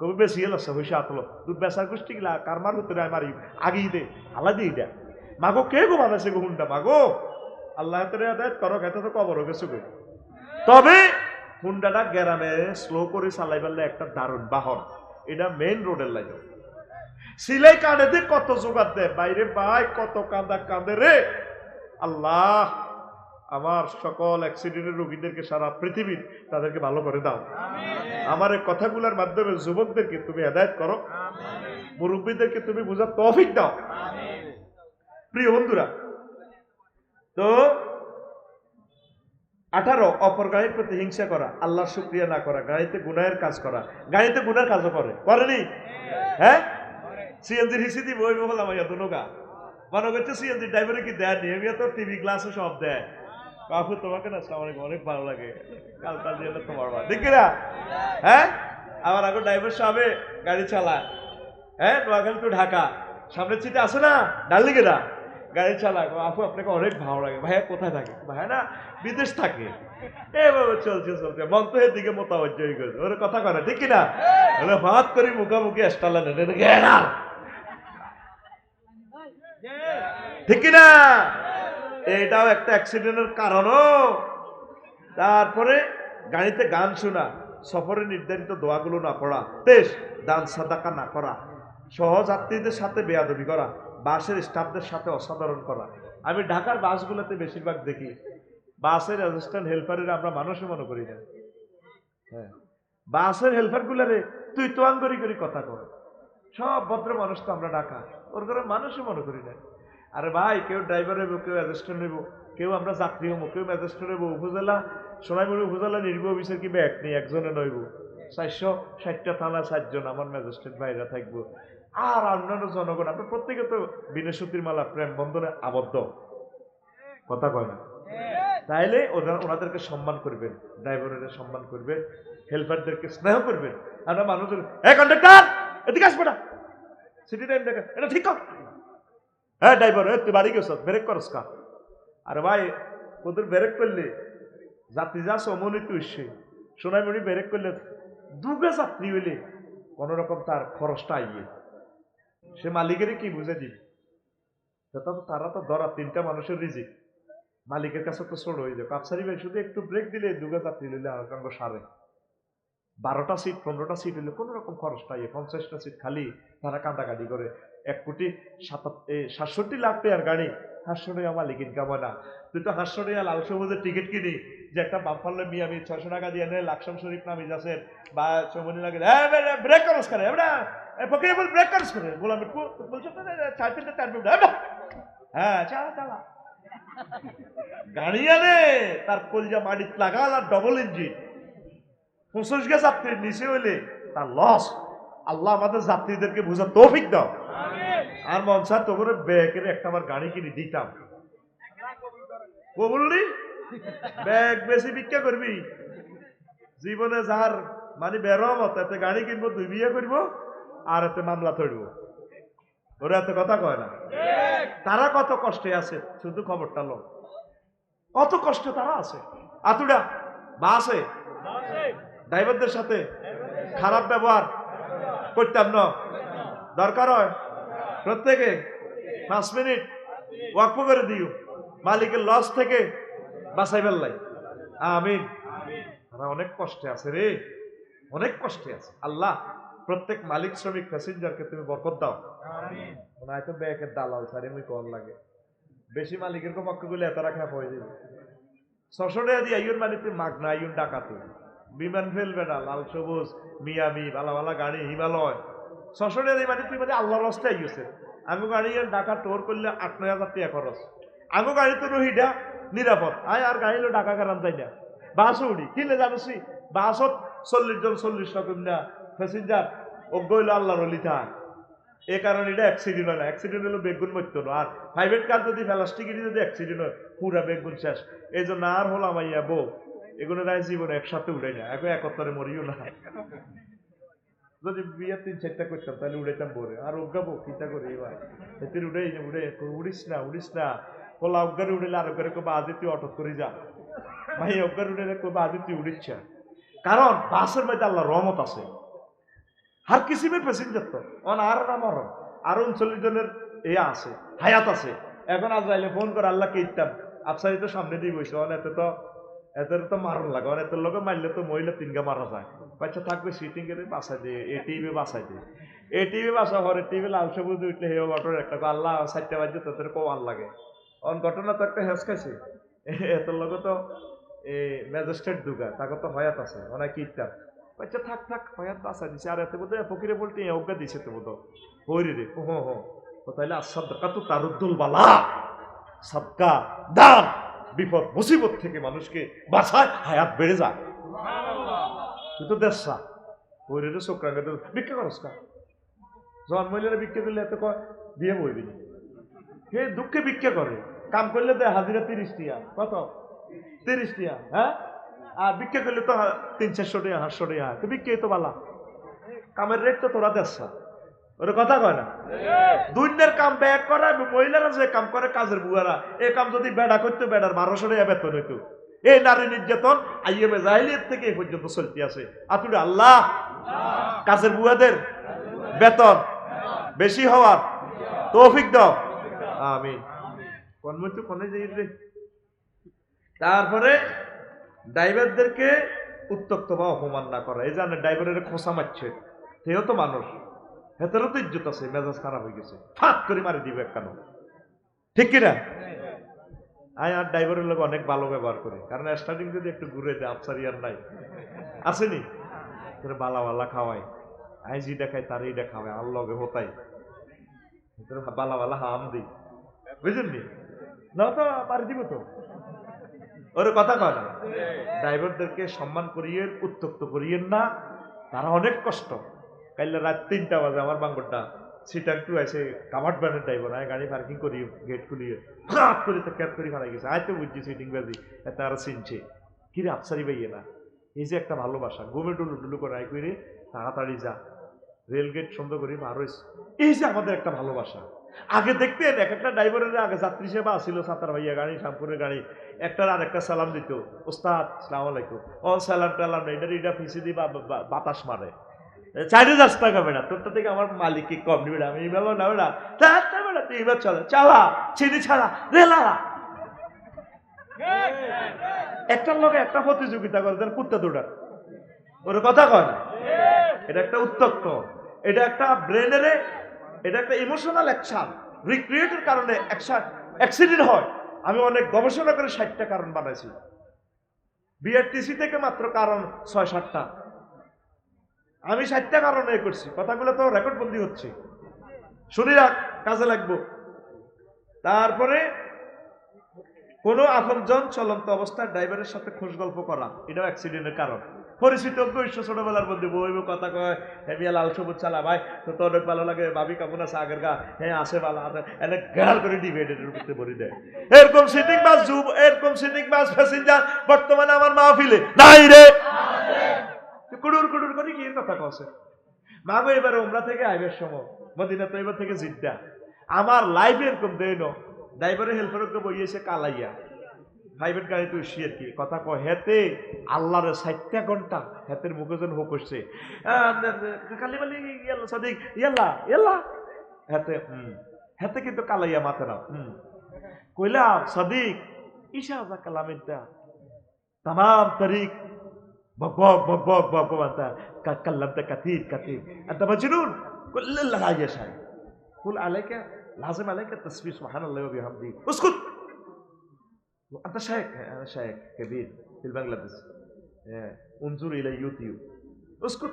কবি বেশি আছে হয়েছে আতলো তুই বেসার গোষ্ঠী গিলা কারমার হতে মারি আগিয়ে দে আলা দিয়ে দেয় মাগো কে গো বানাইছে গো হুন্ডা মাগো আল্লাহ তরক এত তো কবর গেছে গো। তবে হুন্ডাটা গ্রামে স্লো করে চালাই পারলে একটা দারুণ বাহন, এটা মেইন রোডের লাইন। সিলাই কাঁধে কত জোগাড় দেয় বাইরে ভাই, কত কাঁদা কাঁদে রে আল্লাহ। আমার সকল অ্যাক্সিডেন্টের রোগীদেরকে সারা পৃথিবীর তাদেরকে ভালো করে দাও। আমার এই কথাগুলোর মাধ্যমে যুবকদেরকে তুমি হেদায়েত করো, মুরব্বীদেরকে তুমি বোঝার তৌফিক দাও। প্রিয় বন্ধুরা, তো 18 অপর গাড়ির প্রতি হিংসা করা, আল্লাহর শুকরিয়া না করা, গাড়িতে গুনাহের কাজ করা। গাড়িতে গুনার কাজও করেনি? হ্যাঁ, সিএনজির হিসি দিব ওই বললাম দুনোগা মনে করছে সিএনজি ড্রাইভারে কি দেয়নি, আমি তো টিভি গ্লাসও সব দেয়। কাকু তোমাকে না আমার অনেক ভালো লাগে, কাল কাল দিয়ে তোমার দেখি না। হ্যাঁ, আমার আগে ড্রাইভার সাহেব গাড়ি চালায়, হ্যাঁ, নোয়াখালী টু ঢাকা, সামনের সিটে আসে না ডার্লিংয়েরা, গাড়ি চালায়। আপু আপনাকে অনেক ভালো লাগে। ভাইয়া কোথায় থাকে? ভাইয়া না বিদেশ থাকে। এভাবে চলছে মন তো এর দিকে মোতাবজ্জ হয়ে গেছে, ওর কথা করে ঠিক কিনা? ভাত করি মুখামুখি এস্টালা ঠিক কিনা? এটাও একটা অ্যাক্সিডেন্টের কারণও। তারপরে গাড়িতে গান শোনা, সফরে নির্ধারিত দোয়াগুলো না পড়া, দান সাদাকা না করা, সহযাত্রীদের সাথে বেয়াদবি করা, বাসের স্টাফদের সাথে অসাধারণ করা। আমি ঢাকার বাসগুলোতে বেশিরভাগ দেখি বাসের অ্যাসিস্ট্যান্ট হেল্পারের আমরা মানুষও মনে করি না। হ্যাঁ, বাসের হেল্পার গুলারে তুই তো আঙ্গরি করি কথা কর। সব ভদ্র মানুষ তো আমরা ঢাকা, ওর ঘরে মানুষও মনে করি না। আরে ভাই, কেউ ড্রাইভার হইব, কেউ অ্যাসিস্ট্যান্ট হইব, কেউ আমরা যাত্রী হবো, কেউ ম্যাজিস্ট্রেট হইব। উপজেলা সোনাইমুড়ি উপজেলা নির্বাহী অফিসের কি ব্যাগ নেই, একজনে নইব। 460টা থানা 7 জন আমার ম্যাজিস্ট্রেট ভাইরা থাকবো। আর অন্যান্য জনগণ আমরা প্রত্যেকে তো বিনসতির মালা প্রেম বন্ধনে আবদ্ধ, কথা কয় না? তাইলে ওনাদেরকে সম্মান করবেন, ড্রাইভারদের সম্মান করবেন, হেল্পারদেরকে স্নেহ করবেন। আমরা মানুষের কন্ডাক্টর এদিকে আসবে না, সিটি টাইম দেখে এটা ঠিক কর। হ্যাঁ ড্রাইভার, তুই বাড়ি গেছ, ব্রেক করস কা? আরে ভাই, ওদের ব্রেক করলে যাত্রী যা সমন্বিত হচ্ছে, সোনাইমুড়ি ব্রেক করলে দুগে যাত্রী হইলে কোন রকম তার খরচটা আইয়ে সে মালিকেরই কি বুঝে দিবে? তারা তো ধরা 3টা মানুষের রিজিক, মালিকের কাছে তো ছোট হয়ে যাবে। কাপসারি ভাই শুধু একটু ব্রেক দিলে দুগে যাত্রী লইলে আগাঙ্গ সারে 12টা সিট 15টা সিট হইলে কোন রকম খরচটা আইয়ে, 50টা সিট খালি তারা কান্দাকাটি করে। 1,67,লাখ টাকার গাড়ি 500 টাকা মালিক ইনকাম হয় না। তুই তো 500 টাকা লাল সবুজের টিকিট কিনি, যে একটা বাম্পারলে মিয়ামি 600 টাকা দিয়ে নেয় লাকসাম শরীফ নামি যাচ্ছেন বা চৌমনি লাগে ব্রেক করস করে পকেবল ব্রেক করস করে বললাম বলছো হ্যাঁ চালা চালা গাড়ি আনে তার কলজা মাটিত লাগাল আর ডবল ইঞ্জিন 25 গে যাত্রীর নিচে হইলে তার লস। আল্লাহ আমাদের যাত্রীদেরকে বুঝা তৌফিক দাও। আর মন স্যার তোর ব্যাগের একটা আমার গাড়ি কিনে দিতাম, ও বললি ব্যাগ বেশি ভিক্ষা করবি জীবনে, যার মানে বেরমত এতে গাড়ি কিনবো, 2 বিয়ে করবো আর এতে মামলা ধরব। ওরা এত কথা কয় না। তারা কত কষ্টে আছে শুধু খবরটা লো, কত কষ্ট তারা আছে। আতুডা বাসে ড্রাইভারদের সাথে খারাপ ব্যবহার করতাম না, দরকার হয় প্রত্যেকে 5 মিনিট ওয়াকফ করে দিও, মালিকের লস থেকে বাঁচাই ফেললাই। আমিন। তারা অনেক কষ্টে আছে রে, অনেক কষ্টে আছে। আল্লাহ প্রত্যেক মালিক শ্রমিক প্যাসেঞ্জারকে তুমি বরকত দাও। হয়তো ব্যাগের দালাল সারি মুই কম লাগে, বেশি মালিকের পক্ষ গুলো এত রাখা হয়ে যাবে। 600 টাকা দিয়ে আইন মানে তুই মাগনা আইন ডাকাতে বিমান ফেলবে না, লাল সবুজ মিয়ামি ভালা ভালা গাড়ি হিমালয় 600 টাকা দিয়ে মানে তুই মানে আল্লাহর রাস্তায় আইছে। আগো গাড়ি ঢাকা টোর করলে 8-9 হাজার টাকা খরচ। আগো গাড়ি তো রহিডা নিরাপদ, আয় আর গাড়ি হলো ঢাকা কারণ যাই না। বাসও উড়ি কিনলে জানোসি, বাসত 40 জন 40 রকম না প্যাসেঞ্জার ও গইল আল্লাহর অলি থাক। এ কারণে এটা অ্যাক্সিডেন্ট হয় না, অ্যাক্সিডেন্ট হলো বেগুন মরতো না। আর প্রাইভেট কার যদি প্লাস্টিকের যদি অ্যাক্সিডেন্ট হয় পুরা বেগুন শেষ। এই জন্য আর হলাম আইয়া বউ এগুলো রায় জীবনে একসাথে উড়ে না, এখন একত্তরে মরিও না। যদি বিয়ে 3-4টা করতাম তাহলে উড়াইতাম বরে আর অজ্ঞাবো কিতা করে এবার এতে উড়াই না, উড়িস না কোলা অজ্ঞারে উড়েলে আর অজ্ঞারে কবা আজ তুই অটো করে যা, ভাই অজ্ঞার উড়েলে কবা আজ তুই উড়িস। কারণ বাসের মধ্যে আল্লাহ রহমত আছে, হার কিসিমের প্যাসেঞ্জার তো আর আমার আরো 39 জনের আছে হায়াত আছে। এখন আজ যাইলে ফোন করে আল্লাহকে ইত্যাম আফসারি তো সামনে দিয়ে বসে এত তো মারণ লাগে, এত লোকে মারলে তো মহিলা 3 মারা যায়। বাচ্চা থাকবে সিটিং এর বাসায় দিয়ে এটিভি বাসায় দিয়ে এটিভি বাসা হরে টিভি লাল সবুজ উঠলে হেও ঘটনা একটা আল্লাহ 4টা বাজে তোদের কো ভাল লাগে। অন ঘটনা তো একটা হেস খাইছে এত লোক তো ম্যাজিস্ট্রেট দুগা তাকে তো হয়াত আছে অনেক ইত্যাদ আচ্ছা থাক থাক হয়াত বাঁচা দিছে আর এতে বোধহয় ফকিরে বলতে অজ্ঞা দিছে তো বোধ হইরে রে হো হো তো তাইলে আসাদকা তো তারুদ্দুল বালা সাদকা দান বিপদ মুসিবত থেকে মানুষকে বাঁচায় হায়াত বেড়ে যায় তুই তো দেশা হইরে রে চোখরাঙ্গা ভিক্ষা করস কা জন্মইলে ভিক্ষা করলে এত কয় বিয়ে বইবি হে দুঃখে ভিক্ষা করে কাম করলে দেয় হাজিরা 30 টিয়া কত 30 টিয়া হ্যাঁ আর ভিক্ষা করলে তো 300-400 টাকা 500 টাকা তো ভিক্ষাই তো বালা কামের রেট তো তোরা দেশা ওর কথা কয় না দুনিয়ার কাম ব্যাগ করে মহিলারা যে কাম করে কাজের বুয়ারা এই কাম যদি বেড়া করতো বেড়ার 1200 টাকা বেতন হইতো এই নারী নির্যাতন আইএমএ জাহিলিয়াত থেকে এই পর্যন্ত চলতে আছে আতুরে আল্লাহ কাজের বুয়াদের বেতন বেশি হওয়ার তৌফিক দাও আমিন কোন মতো কোনে যাই রে তারপরে ড্রাইভারদেরকে উত্তক্ত বা অপমান না করা এই জানে ড্রাইভারের খোসা মারছে সেও তো মানুষ হেতেরও তো ইজ্জত আছে মেজাজ খারাপ হয়ে গেছে ফাঁক করে মারি দিবে কেন ঠিক কিনা আয় আর ড্রাইভারের লোক অনেক ভালো ব্যবহার করে কারণ স্টার্টিং যদি একটু ঘুরে দেয় আফসারি আর নাই আসেনি বালা বালা খাওয়াই আই যেটা খাই তার এইটা খাওয়াই আর লগে হতাই বালা বালা হাম দিই বুঝলেন নি না তো মারি দিব তো ওর কথা কয় না ড্রাইভারদেরকে সম্মান করিয়ে উত্তক্ত করিয়েন না তারা অনেক কষ্ট কাইলে রাত 3টা বাজে আমার বাঙ্গরটা সিটাং টু আছে কাভার্ড ভ্যানের ড্রাইভার আয় গাড়ি পার্কিং করি গেট খুলিয়ে হাত করে তো ক্যাপ করে ফালাই গেছে আয় তো বুঝছি সিটিং বাজি এত আর চিনছে কিরে আফসারি ভাইয়ে না এই যে একটা ভালোবাসা গোমে ডুলু ডুলু করে আয় করে তাড়াতাড়ি যা রেল গেট সুন্দর করি মারোস এই যে আমাদের একটা ভালোবাসা আগে দেখতেন এক একটা ড্রাইভারের আগে যাত্রী সেবা ছিল সাতার ভাইয়া গাড়ি শ্যামপুরের গাড়ি একটার আর একটা সালাম দিত ওস্তাদ সালাম আলাইকুম ও সালাম টালাম না এটা ফিসি দিয়ে বাতাস মারে 4000 টাকা বেড়া তোরটা থেকে আমার মালিককে কম নিবে আমি এইভাবে না বেড়া বেড়া তুই এবার চলে চালা চিনি ছাড়া রেলারা একটার লোক একটা প্রতিযোগিতা করে দেন কুত্তা দৌড়ার ওর কথা কয় না এটা একটা উত্তক্ত এটা একটা ব্রেনের এটা একটা ইমোশনাল অ্যাকশন রিক্রিয়েটের কারণে অ্যাক্সিডেন্ট হয় আমি অনেক গবেষণা করে 60টা কারণ বানাইছি বিআরটিসি থেকে মাত্র কারণ 6-7টা আমি 60টা কারণ এ করছি কথাগুলো তো রেকর্ড বন্দি হচ্ছে শুনি রাখ কাজে লাগবো তারপরে কোনো আপনজন চলন্ত অবস্থায় ড্রাইভারের সাথে খোঁজ গল্প করা এটাও অ্যাক্সিডেন্টের কারণ পরিচিত ছোটবেলার মধ্যে বইব কথা কয় হেমিয়া লাল সবুজ চালা ভাই তো অনেক ভালো লাগে ভাবি কেমন আছে আগের গা হ্যাঁ আসে ভালো এনে গাল করে ডিভাইডের উপরে ভরে দেয় এরকম সিটিং বাস এরকম সিটিং বাস প্যাসেঞ্জার বর্তমানে আমার মাহফিলে নাই রে কুড়ুর কুড়ুর করে কি কথা কছে মাগো এবার ওমরা থেকে আইবের সময় মদিনা তো এবার থেকে জিদ্দা আমার লাইফ এরকম দেয় না ড্রাইভারের হেল্পারকে বইয়েছে কালাইয়া প্রাইভেট গাড়ি তো শিয়ার কি কথা কয় হেতে আল্লাহরে 60টা ঘন্টা হেতের মুখে যেন হোক করছে খালি বলি ইয়াল্লা সাদিক ইয়াল্লা ইয়াল্লা হেতে হেতে কিন্তু কালাইয়া মাথা না কইলাম সাদিক ইশা যা কালামিদা तमाम तरीक बक बक बक बक बक बक कल्लमत कथीर कथीर अंत मजनून कुल लगाइए शायद कुल अलैक लाजिम अलैक तस्बीह सुभान अल्लाह व बिहमदी उसकुत अंत शेख انا शेख कबीर في बांग्लादेश انظر الى يوتيوب उसकुत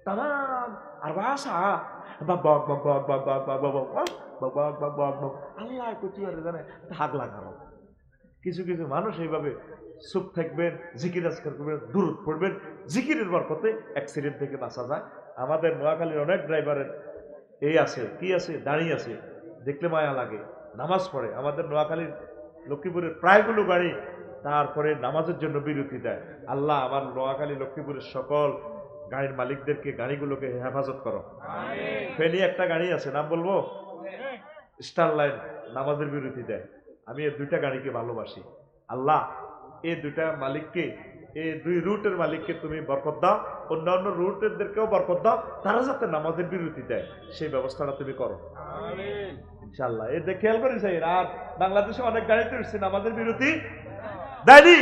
तमाम 4 ساعة बक बक बक बक बक बक बक बक बक बक बक बक আল্লাহ কচু আর জানে ভাগ লাগানো কিছু কিছু মানুষ এইভাবে চুপ থাকবেন জিকির আজকার করবেন দূরত পড়বেন জিকিরের বরকতে অ্যাক্সিডেন্ট থেকে বাঁচা যায় আমাদের নোয়াখালীর অনেক ড্রাইভারের এই আছে কি আছে দাঁড়িয়ে আছে দেখলে মায়া লাগে নামাজ পড়ে আমাদের নোয়াখালীর লক্ষ্মীপুরের প্রায়গুলো গাড়ি তারপরে নামাজের জন্য বিরতি দেয় আল্লাহ আমার নোয়াখালী লক্ষ্মীপুরের সকল গাড়ির মালিকদেরকে গাড়িগুলোকে হেফাজত করো ফেনী একটা গাড়ি আছে নাম বলবো স্টার লাইন নামাজের বিরতি দেয় আমি এই 2টা গাড়িকে ভালোবাসি আল্লাহ এই 2টা মালিককে এই 2 রুটের মালিককে তুমি বরকত দাও অন্যান্য রুটেরদেরকেও বরকত দাও তারা যাতে নামাজের বিরতি দেয় সেই ব্যবস্থাটা তুমি করো আমিন ইনশাআল্লাহ এই দেখে খেয়াল করিস আর বাংলাদেশে অনেক গাড়িতে উঠছে নামাজের বিরতি দেয়নি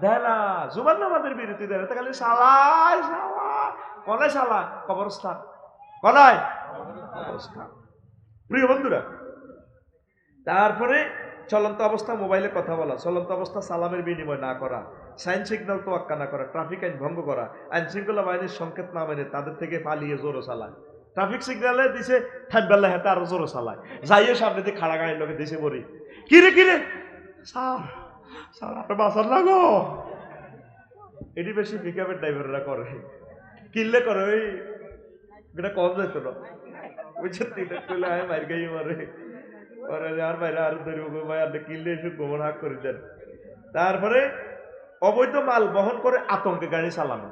দেয় না জুমার নামাজের বিরতি দেয় না খালি সালাই সালা কনে সালা কবরস্থান কনায় কবরস্থান প্রিয় বন্ধুরা তারপরে চলন্ত অবস্থা মোবাইলে কথা বলা, চলন্ত অবস্থা সালামের বিনিময় না করা, সাইন সিগন্যাল তোয়াক্কা না করা, ট্রাফিক আইন ভঙ্গ করা, আইন শৃঙ্খলা বাহিনীর সংকেত না মেনে তাদের থেকে পালিয়ে জোরো চালায়। ট্রাফিক সিগন্যালে দিছে থাকবেলা হেতে আরো জোরো চালায়, যাইয়ে সামনে দিয়ে খাড়া গাড়ির লোকে দিছে বলি কিরে কিরে স্যার স্যার আপনি বাঁচান না গো। এটি বেশি পিকআপের ড্রাইভাররা করে, কিনলে করে ওই এটা কম যেত না বুঝছে, তিনটা করলে আমি মার গাই মারে আর বাইরে আর ধরবো ভাই আপনি কিনলে এসে গোমর হাক করে দেন। তারপরে অবৈধ মাল বহন করে আতঙ্কে গাড়ি চালানো,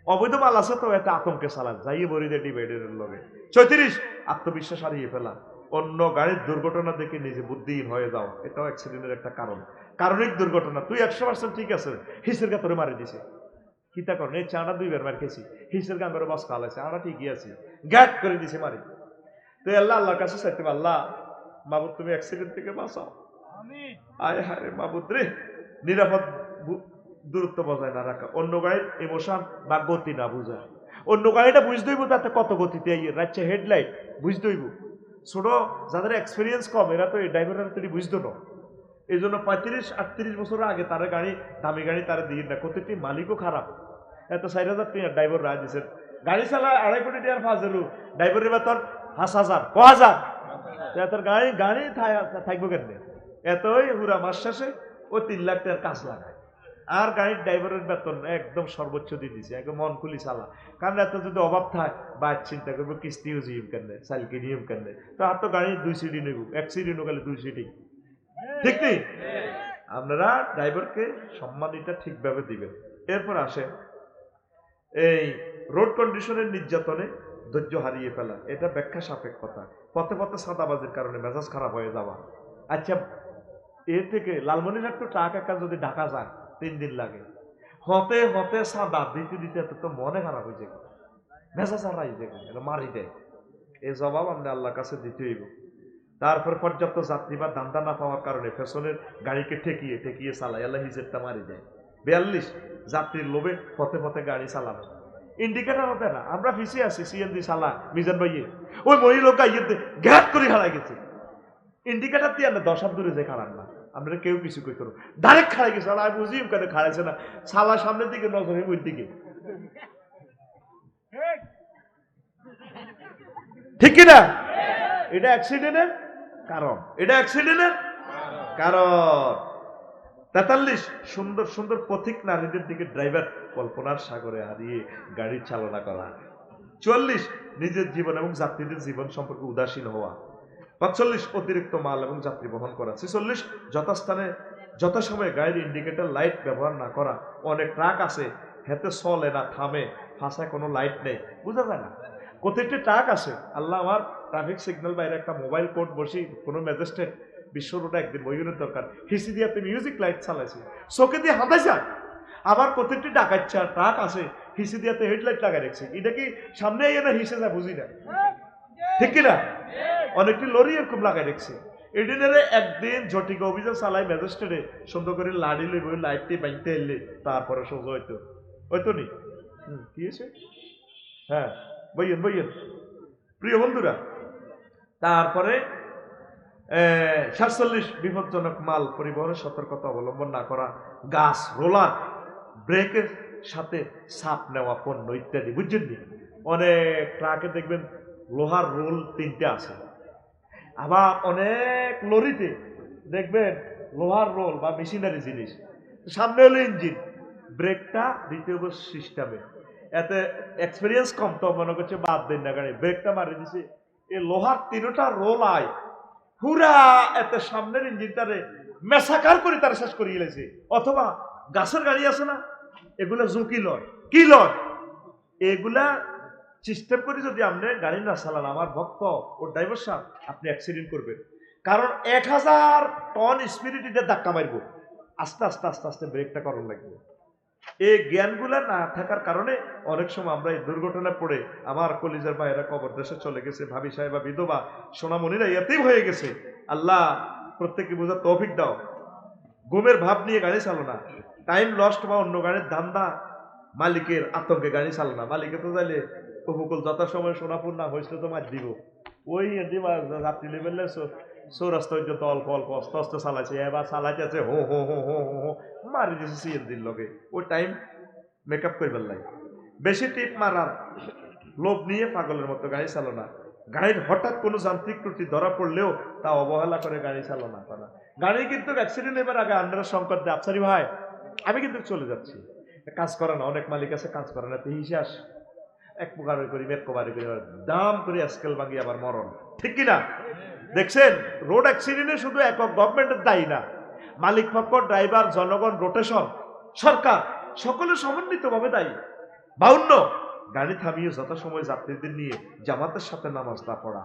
অবৈধ মাল আছে তো এতে আতঙ্কে চালান, যাইয়ে বরি দেয় ডিভাইডারের লগে। 34 আত্মবিশ্বাস হারিয়ে ফেলা, অন্য গাড়ির দুর্ঘটনা দেখে নিজে বুদ্ধিহীন হয়ে যাও, এটাও অ্যাক্সিডেন্টের একটা কারণ। কারণিক দুর্ঘটনা, তুই 100% ঠিক আছে, হিসের গা তোরে মারি দিছে, কিতা করেন এই চাঁড়া 2 বার মার খেয়েছি, হিসের গান করে বস খাওয়ালাইছে, আমরা ঠিকই আছি, গ্যাট করে দিছে মারি। তুই আল্লাহর কাছে চাইতে আল্লাহ মাবুদ তুমি অ্যাক্সিডেন্ট থেকে বাঁচাও, আয় হায় রে মাবুদ রে। নিরাপদ দূরত্ব বজায় না রাখা, অন্য গাড়ির ইমোশন বা গতি না বুঝা, অন্য গাড়িটা বুঝতে হইব তাতে কত গতিতে রাখছে হেডলাইট বুঝতে হইব। ছোট যাদের এক্সপিরিয়েন্স কম এরা তো এই ড্রাইভাররা তো বুঝতো না, এই জন্য 35-38 বছর আগে তারা গাড়ি দামি গাড়ি তারা দিয়ে না, প্রত্যেকটি মালিকও খারাপ। এত 4,000 টাকা ড্রাইভার রায় দিচ্ছেন, গাড়ি চালায় 2.5 কোটি টাকার ফাজলু, ড্রাইভারের বেতন 5,000 1000, তোর গাড়ি গাড়ি থাকবো কেন এতই হুরা মাস শেষে ও 3 লাখ টাকার কাজ লাগায়, আর গাড়ির ড্রাইভারের বেতন একদম সর্বোচ্চ দিয়ে দিছে, একদম মন খুলি চালা। কারণ এত যদি অভাব থাকে বা চিন্তা করবো কিস্তিও জিম কেন সাইলকে নিয়ম কেন, তো আর তো গাড়ি 2 সিটি নেব, 1 সিটি নোকালে 2 সিটি, ঠিক নেই? আপনারা ড্রাইভারকে সম্মানটা ঠিকভাবে দিবেন। এরপর আসে এই রোড কন্ডিশনের নির্যাতনে ধৈর্য হারিয়ে ফেলা, এটা ব্যাখ্যা সাপেক্ষতা, পথে পথে সাদাবাজির কারণে মেজাজ খারাপ হয়ে যাওয়া। আচ্ছা এর থেকে লালমনিরহাট টু ট্রাক একা যদি ঢাকা যায় 3 দিন লাগে, হতে হতে সাদা দিতে দিতে তো মনে খারাপ হয়ে যায়, মেজাজ হারাই যায়, এটা মারি দেয়। এই জবাব আমরা আল্লাহর কাছে দিতে হইব। তারপর পর্যাপ্ত যাত্রী বা দান্দা না পাওয়ার কারণে পেছনের গাড়িকে ঠেকিয়ে ঠেকিয়ে চালায়, আল্লাহ হিজেরটা মারি দেয়। 42 যাত্রীর লোভে পথে পথে গাড়ি চালানো, ইন্ডিকেটারও দেয় না, আমরা ফিসে আছি সিএনজি চালা মিজান ভাইয়ে, ওই মহিলা গাইয়ে গ্যাট করে হারাই গেছে, ইন্ডিকেটার দিয়ে আমরা 10 হাত দূরে যে খারাপ না, আমরা কেউ কিছু কই করো ডাইরেক্ট খাড়াই গেছে, আমি বুঝি কেন খাড়াইছে না, চালা সামনের দিকে নজরে ওই দিকে, ঠিক কিনা? এটা অ্যাক্সিডেন্টের কারণ, এটা অ্যাক্সিডেন্টের কারণ। 43 সুন্দর সুন্দর পথিক নারীদের দিকে ড্রাইভার কল্পনার সাগরে হারিয়ে গাড়ি চালনা করা। 44 নিজের জীবন এবং যাত্রীদের জীবন সম্পর্কে উদাসীন হওয়া। 45 অতিরিক্ত মাল এবং যাত্রী বহন করা। 46 যথাস্থানে যথাসময়ে গাড়ির ইন্ডিকেটর লাইট ব্যবহার না করা। অনেক ট্রাক আছে হেতে চলে না, থামে, ফাঁসায় কোনো লাইট নেই, বোঝা যায় না। প্রত্যেকটি ট্রাক আছে, আল্লাহ আমার ট্রাফিক সিগন্যাল বাইরে একটা মোবাইল কোড বসি কোনো ম্যাজিস্ট্রেট বিশ্ব রোডে একদিন বইনের দরকার, হিসি দিয়ে আপনি মিউজিক লাইট চালাইছে, চোখে দিয়ে হাঁটাই যায়। আবার প্রত্যেকটি ডাকাচ্ছা ট্রাক আছে হিসি দিয়ে হেডলাইট লাগাই রাখছে, এটা কি সামনে এনে হিসে যায় বুঝি না, ঠিক কিনা? অনেকটি লরি এরকম লাগাই রাখছে। এডিনারে একদিন জটিকা অভিযান চালাই ম্যাজিস্ট্রেটে সুন্দর করে লাড়ি লইব, লাইটটি বাইতে এলে তারপরে সোজা হইতো হয়তো নি কি হয়েছে। হ্যাঁ বইয়েন বইয়েন প্রিয় বন্ধুরা। তারপরে 47 বিপজ্জনক মাল পরিবহনের সতর্কতা অবলম্বন না করা, গাছ রোলার ব্রেকের সাথে চাপ নেওয়া পণ্য ইত্যাদি, বুঝছেন নি? অনেক ট্রাকে দেখবেন লোহার রোল 3টে আছে, আবার অনেক লরিতে দেখবেন লোহার রোল বা মেশিনারি জিনিস, সামনে হলো ইঞ্জিন, ব্রেকটা দিতে হবে সিস্টেমে। এতে এক্সপিরিয়েন্স কম তো মনে করছে বাদ দেন না, গাড়ি ব্রেকটা মারি দিছে, এই লোহার 3টা রোল আয় পুরা এত সামনের ইঞ্জিনটারে মেসাকার করে তারা শেষ করে গেছে। অথবা গাছের গাড়ি আছে না, এগুলা ঝুঁকি লয়, কি লয়, এগুলা সিস্টেম করে যদি আপনি গাড়ি না চালান, আমার ভক্ত ও ড্রাইভার সাহেব আপনি অ্যাক্সিডেন্ট করবেন। কারণ 1000 টন স্পিরিট এটা ধাক্কা মারব, আস্তে আস্তে আস্তে আস্তে ব্রেকটা করণ লাগবে। এই জ্ঞানগুলা না থাকার কারণে অনেক সময় আমরা এই দুর্ঘটনা পড়ে আমার কলিজার ভাইয়েরা কবর দেশে চলে গেছে, ভাবি সাহেবা বিধবা সোনামণিরা এতেই হয়ে গেছে। আল্লাহ প্রত্যেককে বোঝার তৌফিক দাও। ঘুমের ভাব নিয়ে গাড়ি চালানো, টাইম লস্ট বা অন্য গাড়ির ধান্দা, মালিকের আতঙ্কে গাড়ি চালানো, মালিকে তো চাইলে উপকূল যথাসময় সোনাপুর না হয়েছিল তো মাছ দিব, ওই যাত্রী লেভেলে সৌরাস্ত পর্যন্ত অল্প অল্প অস্তে অস্তে চালাইছে, এবার চালাইতেছে হো হো হো হো হো হো মারি দিয়েছে সিএনজির লগে। ওই টাইম মেকআপ করবার লাগে। বেশি টিপ মারার লোভ নিয়ে পাগলের মতো গাড়ি চালানো। গাড়ির হঠাৎ কোনো যান্ত্রিক ত্রুটি ধরা পড়লেও তা অবহেলা করে গাড়ি চালানো করা। গাড়ি কিন্তু অ্যাক্সিডেন্ট এবার আগে আন্ডার সংকট দেয়, আফসারি ভাই আমি কিন্তু চলে যাচ্ছি, কাজ করে না, অনেক মালিক আছে কাজ করে না, তো হিসাস এক প্রকার করি এক প্রকারে করি দাম করে স্কেল ভাঙি আবার মরণ, ঠিক কিনা? দেখছেন রোড অ্যাক্সিডেন্টে শুধু একক গভর্নমেন্টের দায়ী না, মালিক পক্ষ, ড্রাইভার, জনগণ, রোটেশন, সরকার সকলে সমন্বিতভাবে দায়ী। 52 গাড়ি থামিয়ে যথাসময় যাত্রীদের নিয়ে জামাতের সাথে নামাজ না পড়া।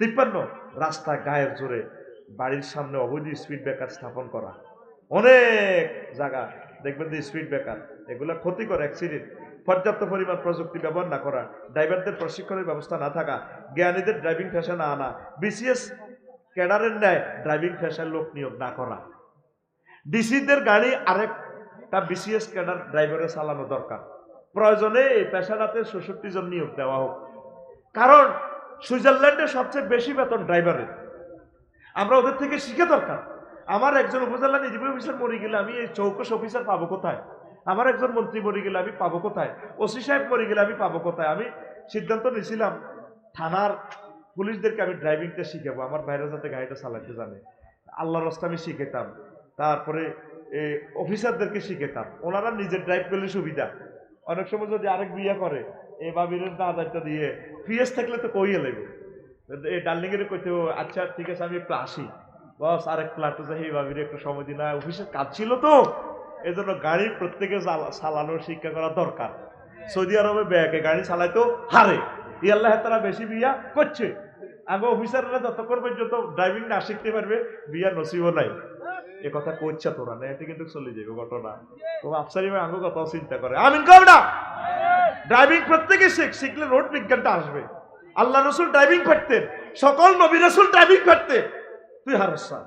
53 রাস্তায় গায়ের জোরে বাড়ির সামনে অবৈধ স্পিড ব্রেকার স্থাপন করা। অনেক জায়গা দেখবেন যে স্পিড ব্রেকার এগুলো ক্ষতিকর, অ্যাক্সিডেন্ট। পর্যাপ্ত পরিমাণ প্রযুক্তি ব্যবহার না করা, ড্রাইভারদের প্রশিক্ষণের ব্যবস্থা না থাকা, জ্ঞানীদের ড্রাইভিং পেশা না আনা, বিসিএস ক্যাডারের ন্যায় ড্রাইভিং পেশার লোক নিয়োগ না করা। ডিসিদের গাড়ি আরেকটা বিসিএস ক্যাডার ড্রাইভারের চালানো দরকার। প্রয়োজনে এই পেশাটাতে ৬৬ জন নিয়োগ দেওয়া হোক, কারণ সুইজারল্যান্ডে সবচেয়ে বেশি বেতন ড্রাইভারের। আমরা ওদের থেকে শিখে দরকার। আমার একজন উপজেলা নির্বাহী অফিসার মরে গেলে আমি এই চৌকস অফিসার পাবো কোথায়? আমার একজন মন্ত্রী মরে গেলে আমি পাবো কোথায়? ওসি সাহেব মরে গেলে আমি পাবো কোথায়? আমি সিদ্ধান্ত নিয়েছিলাম থানার পুলিশদেরকে আমি ড্রাইভিংটা শিখাবো, আমার বাইরে যাতে গাড়িটা চালাতে জানে। আল্লাহর রাস্তা আমি শিখেতাম। তারপরে অফিসারদেরকে শিখেতাম, ওনারা নিজের ড্রাইভ করলে সুবিধা। অনেক সময় যদি আরেক বিয়ে করে এই বাবির আদারটা দিয়ে পিএস থাকলে তো কইয়ে লাগবে, এই ডার্লিং এর কইতে আচ্ছা ঠিক আছে আমি একটু আসি বস, আরেক ফ্ল্যাটে যাই, এই বাবির একটু সময় দিন, অফিসের কাজ ছিল তো, এই জন্য গাড়ি প্রত্যেকে চালানোর শিক্ষা করা দরকার। সৌদি আরবে ব্যাগে গাড়ি চালাইতো হারে, ইয়াল্লাহ তারা বেশি বিয়া করছে। আগে অফিসাররা যতক্ষণ পর্যন্ত ড্রাইভিং না শিখতে পারবে বিয়া নসিবও নাই। এ কথা কইছে তোরা না, এটা কিন্তু চলে যাবে ঘটনা। তো আফসারি ভাই আঙ্গু কথা চিন্তা করে, আমিন কব না। ড্রাইভিং প্রত্যেকে শিখলে রোড বিজ্ঞানটা আসবে। আল্লাহ রসুল ড্রাইভিং করতেন, সকল নবী রসুল ড্রাইভিং করতেন। তুই হারসা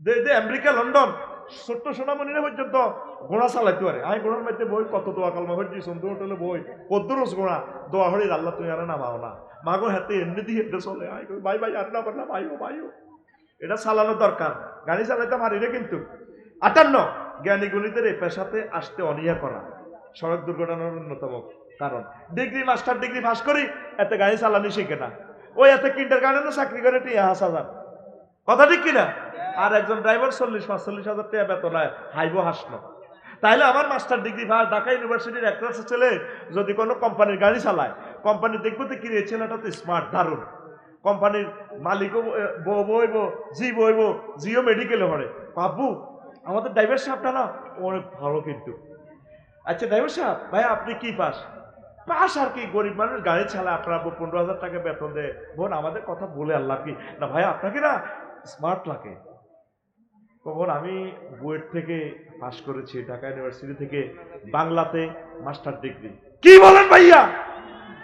দে আমেরিকা, লন্ডন ছোট্ট সোনামণিরা পর্যন্ত ঘোড়া চালাইতে পারে। আমি ঘোড়ার মধ্যে বই কত দোয়া কালমা হচ্ছি, সন্ধু হোটেলে বই কদ্দুরস ঘোড়া দোয়া হরি আল্লাহ তুমি আর নামাও না, মাগো হাতে এমনি দিয়ে হেঁটে চলে ভাই ভাই আর না পার না ভাইও ভাইও, এটা চালানো দরকার। গাড়ি চালাইতে পারি রে কিন্তু। 58 জ্ঞানী গুণীদের এই পেশাতে আসতে অনীহা করা সড়ক দুর্ঘটনার অন্যতম কারণ। ডিগ্রি মাস্টার ডিগ্রি পাস করি এতে গাড়ি চালানি শিখে না, ওই এতে কিন্ডার গার্ডেনও চাকরি করে 5,000, কথা ঠিক কিনা? আর একজন ড্রাইভার 40-45 হাজার টাকা বেতন হয়, হাইবো হাসনো। তাইলে আমার মাস্টার ডিগ্রি পাস ঢাকা ইউনিভার্সিটির একটা ছেলে যদি কোনো কোম্পানির গাড়ি চালায়, কোম্পানি দেখবো তো কি রে ছেলেটা তো স্মার্ট, দারুণ, কোম্পানির মালিকও বইব, জি বইব, জিও মেডিকেলে হরে, বাবু আমাদের ড্রাইভার সাহেবটা না অনেক ভালো কিন্তু। আচ্ছা ড্রাইভার সাহেব ভাই আপনি কি পাস? পাস আর কি, গরিব মানুষ গাড়ি চালায়, আপনার 15,000 টাকা বেতন দেয়। বোন আমাদের কথা বলে আল্লাহ কি না ভাই আপনাকে না স্মার্ট লাগে। কখন আমি বুয়েট থেকে পাস করেছি, ঢাকা ইউনিভার্সিটি থেকে বাংলাতে মাস্টার ডিগ্রি। কি বলেন ভাইয়া?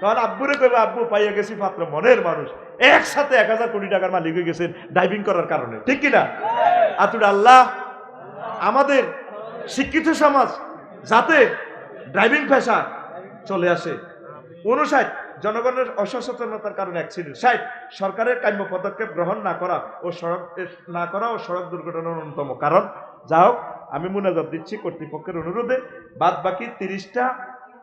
তখন আব্বুরে কইবে আব্বু পাইয়া গেছি পাত্র মনের মানুষ, একসাথে 1,000 কোটি টাকার মালিক হয়ে গেছেন ড্রাইভিং করার কারণে, ঠিক কিনা? আতুর আল্লাহ আমাদের শিক্ষিত সমাজ যাতে ড্রাইভিং পেশা চলে আসে। 59 জনগণের অসচেতনতার কারণে অ্যাক্সিডেন্ট। 60 সরকারের কাম্য পদক্ষেপ গ্রহণ না করা ও সড়ক দুর্ঘটনার অন্যতম কারণ। যা হোক আমি মুনাজাত দিচ্ছি কর্তৃপক্ষের অনুরোধে, বাদ বাকি 30টা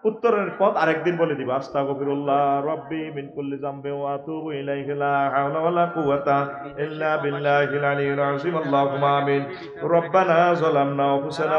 উত্তরের পথ আরেকদিন বলে দিব। আস্তাগফিরুল্লাহ রাব্বি মিন কুল্লি যামবি ওয়া আতুবু ইলাইহি লা হাওলা ওয়ালা কুওয়াতা ইল্লা বিল্লাহিল আলিয়্যিল আযীম। আল্লাহুম্মা আমিন। রব্বানা যালামনা আনফুসানা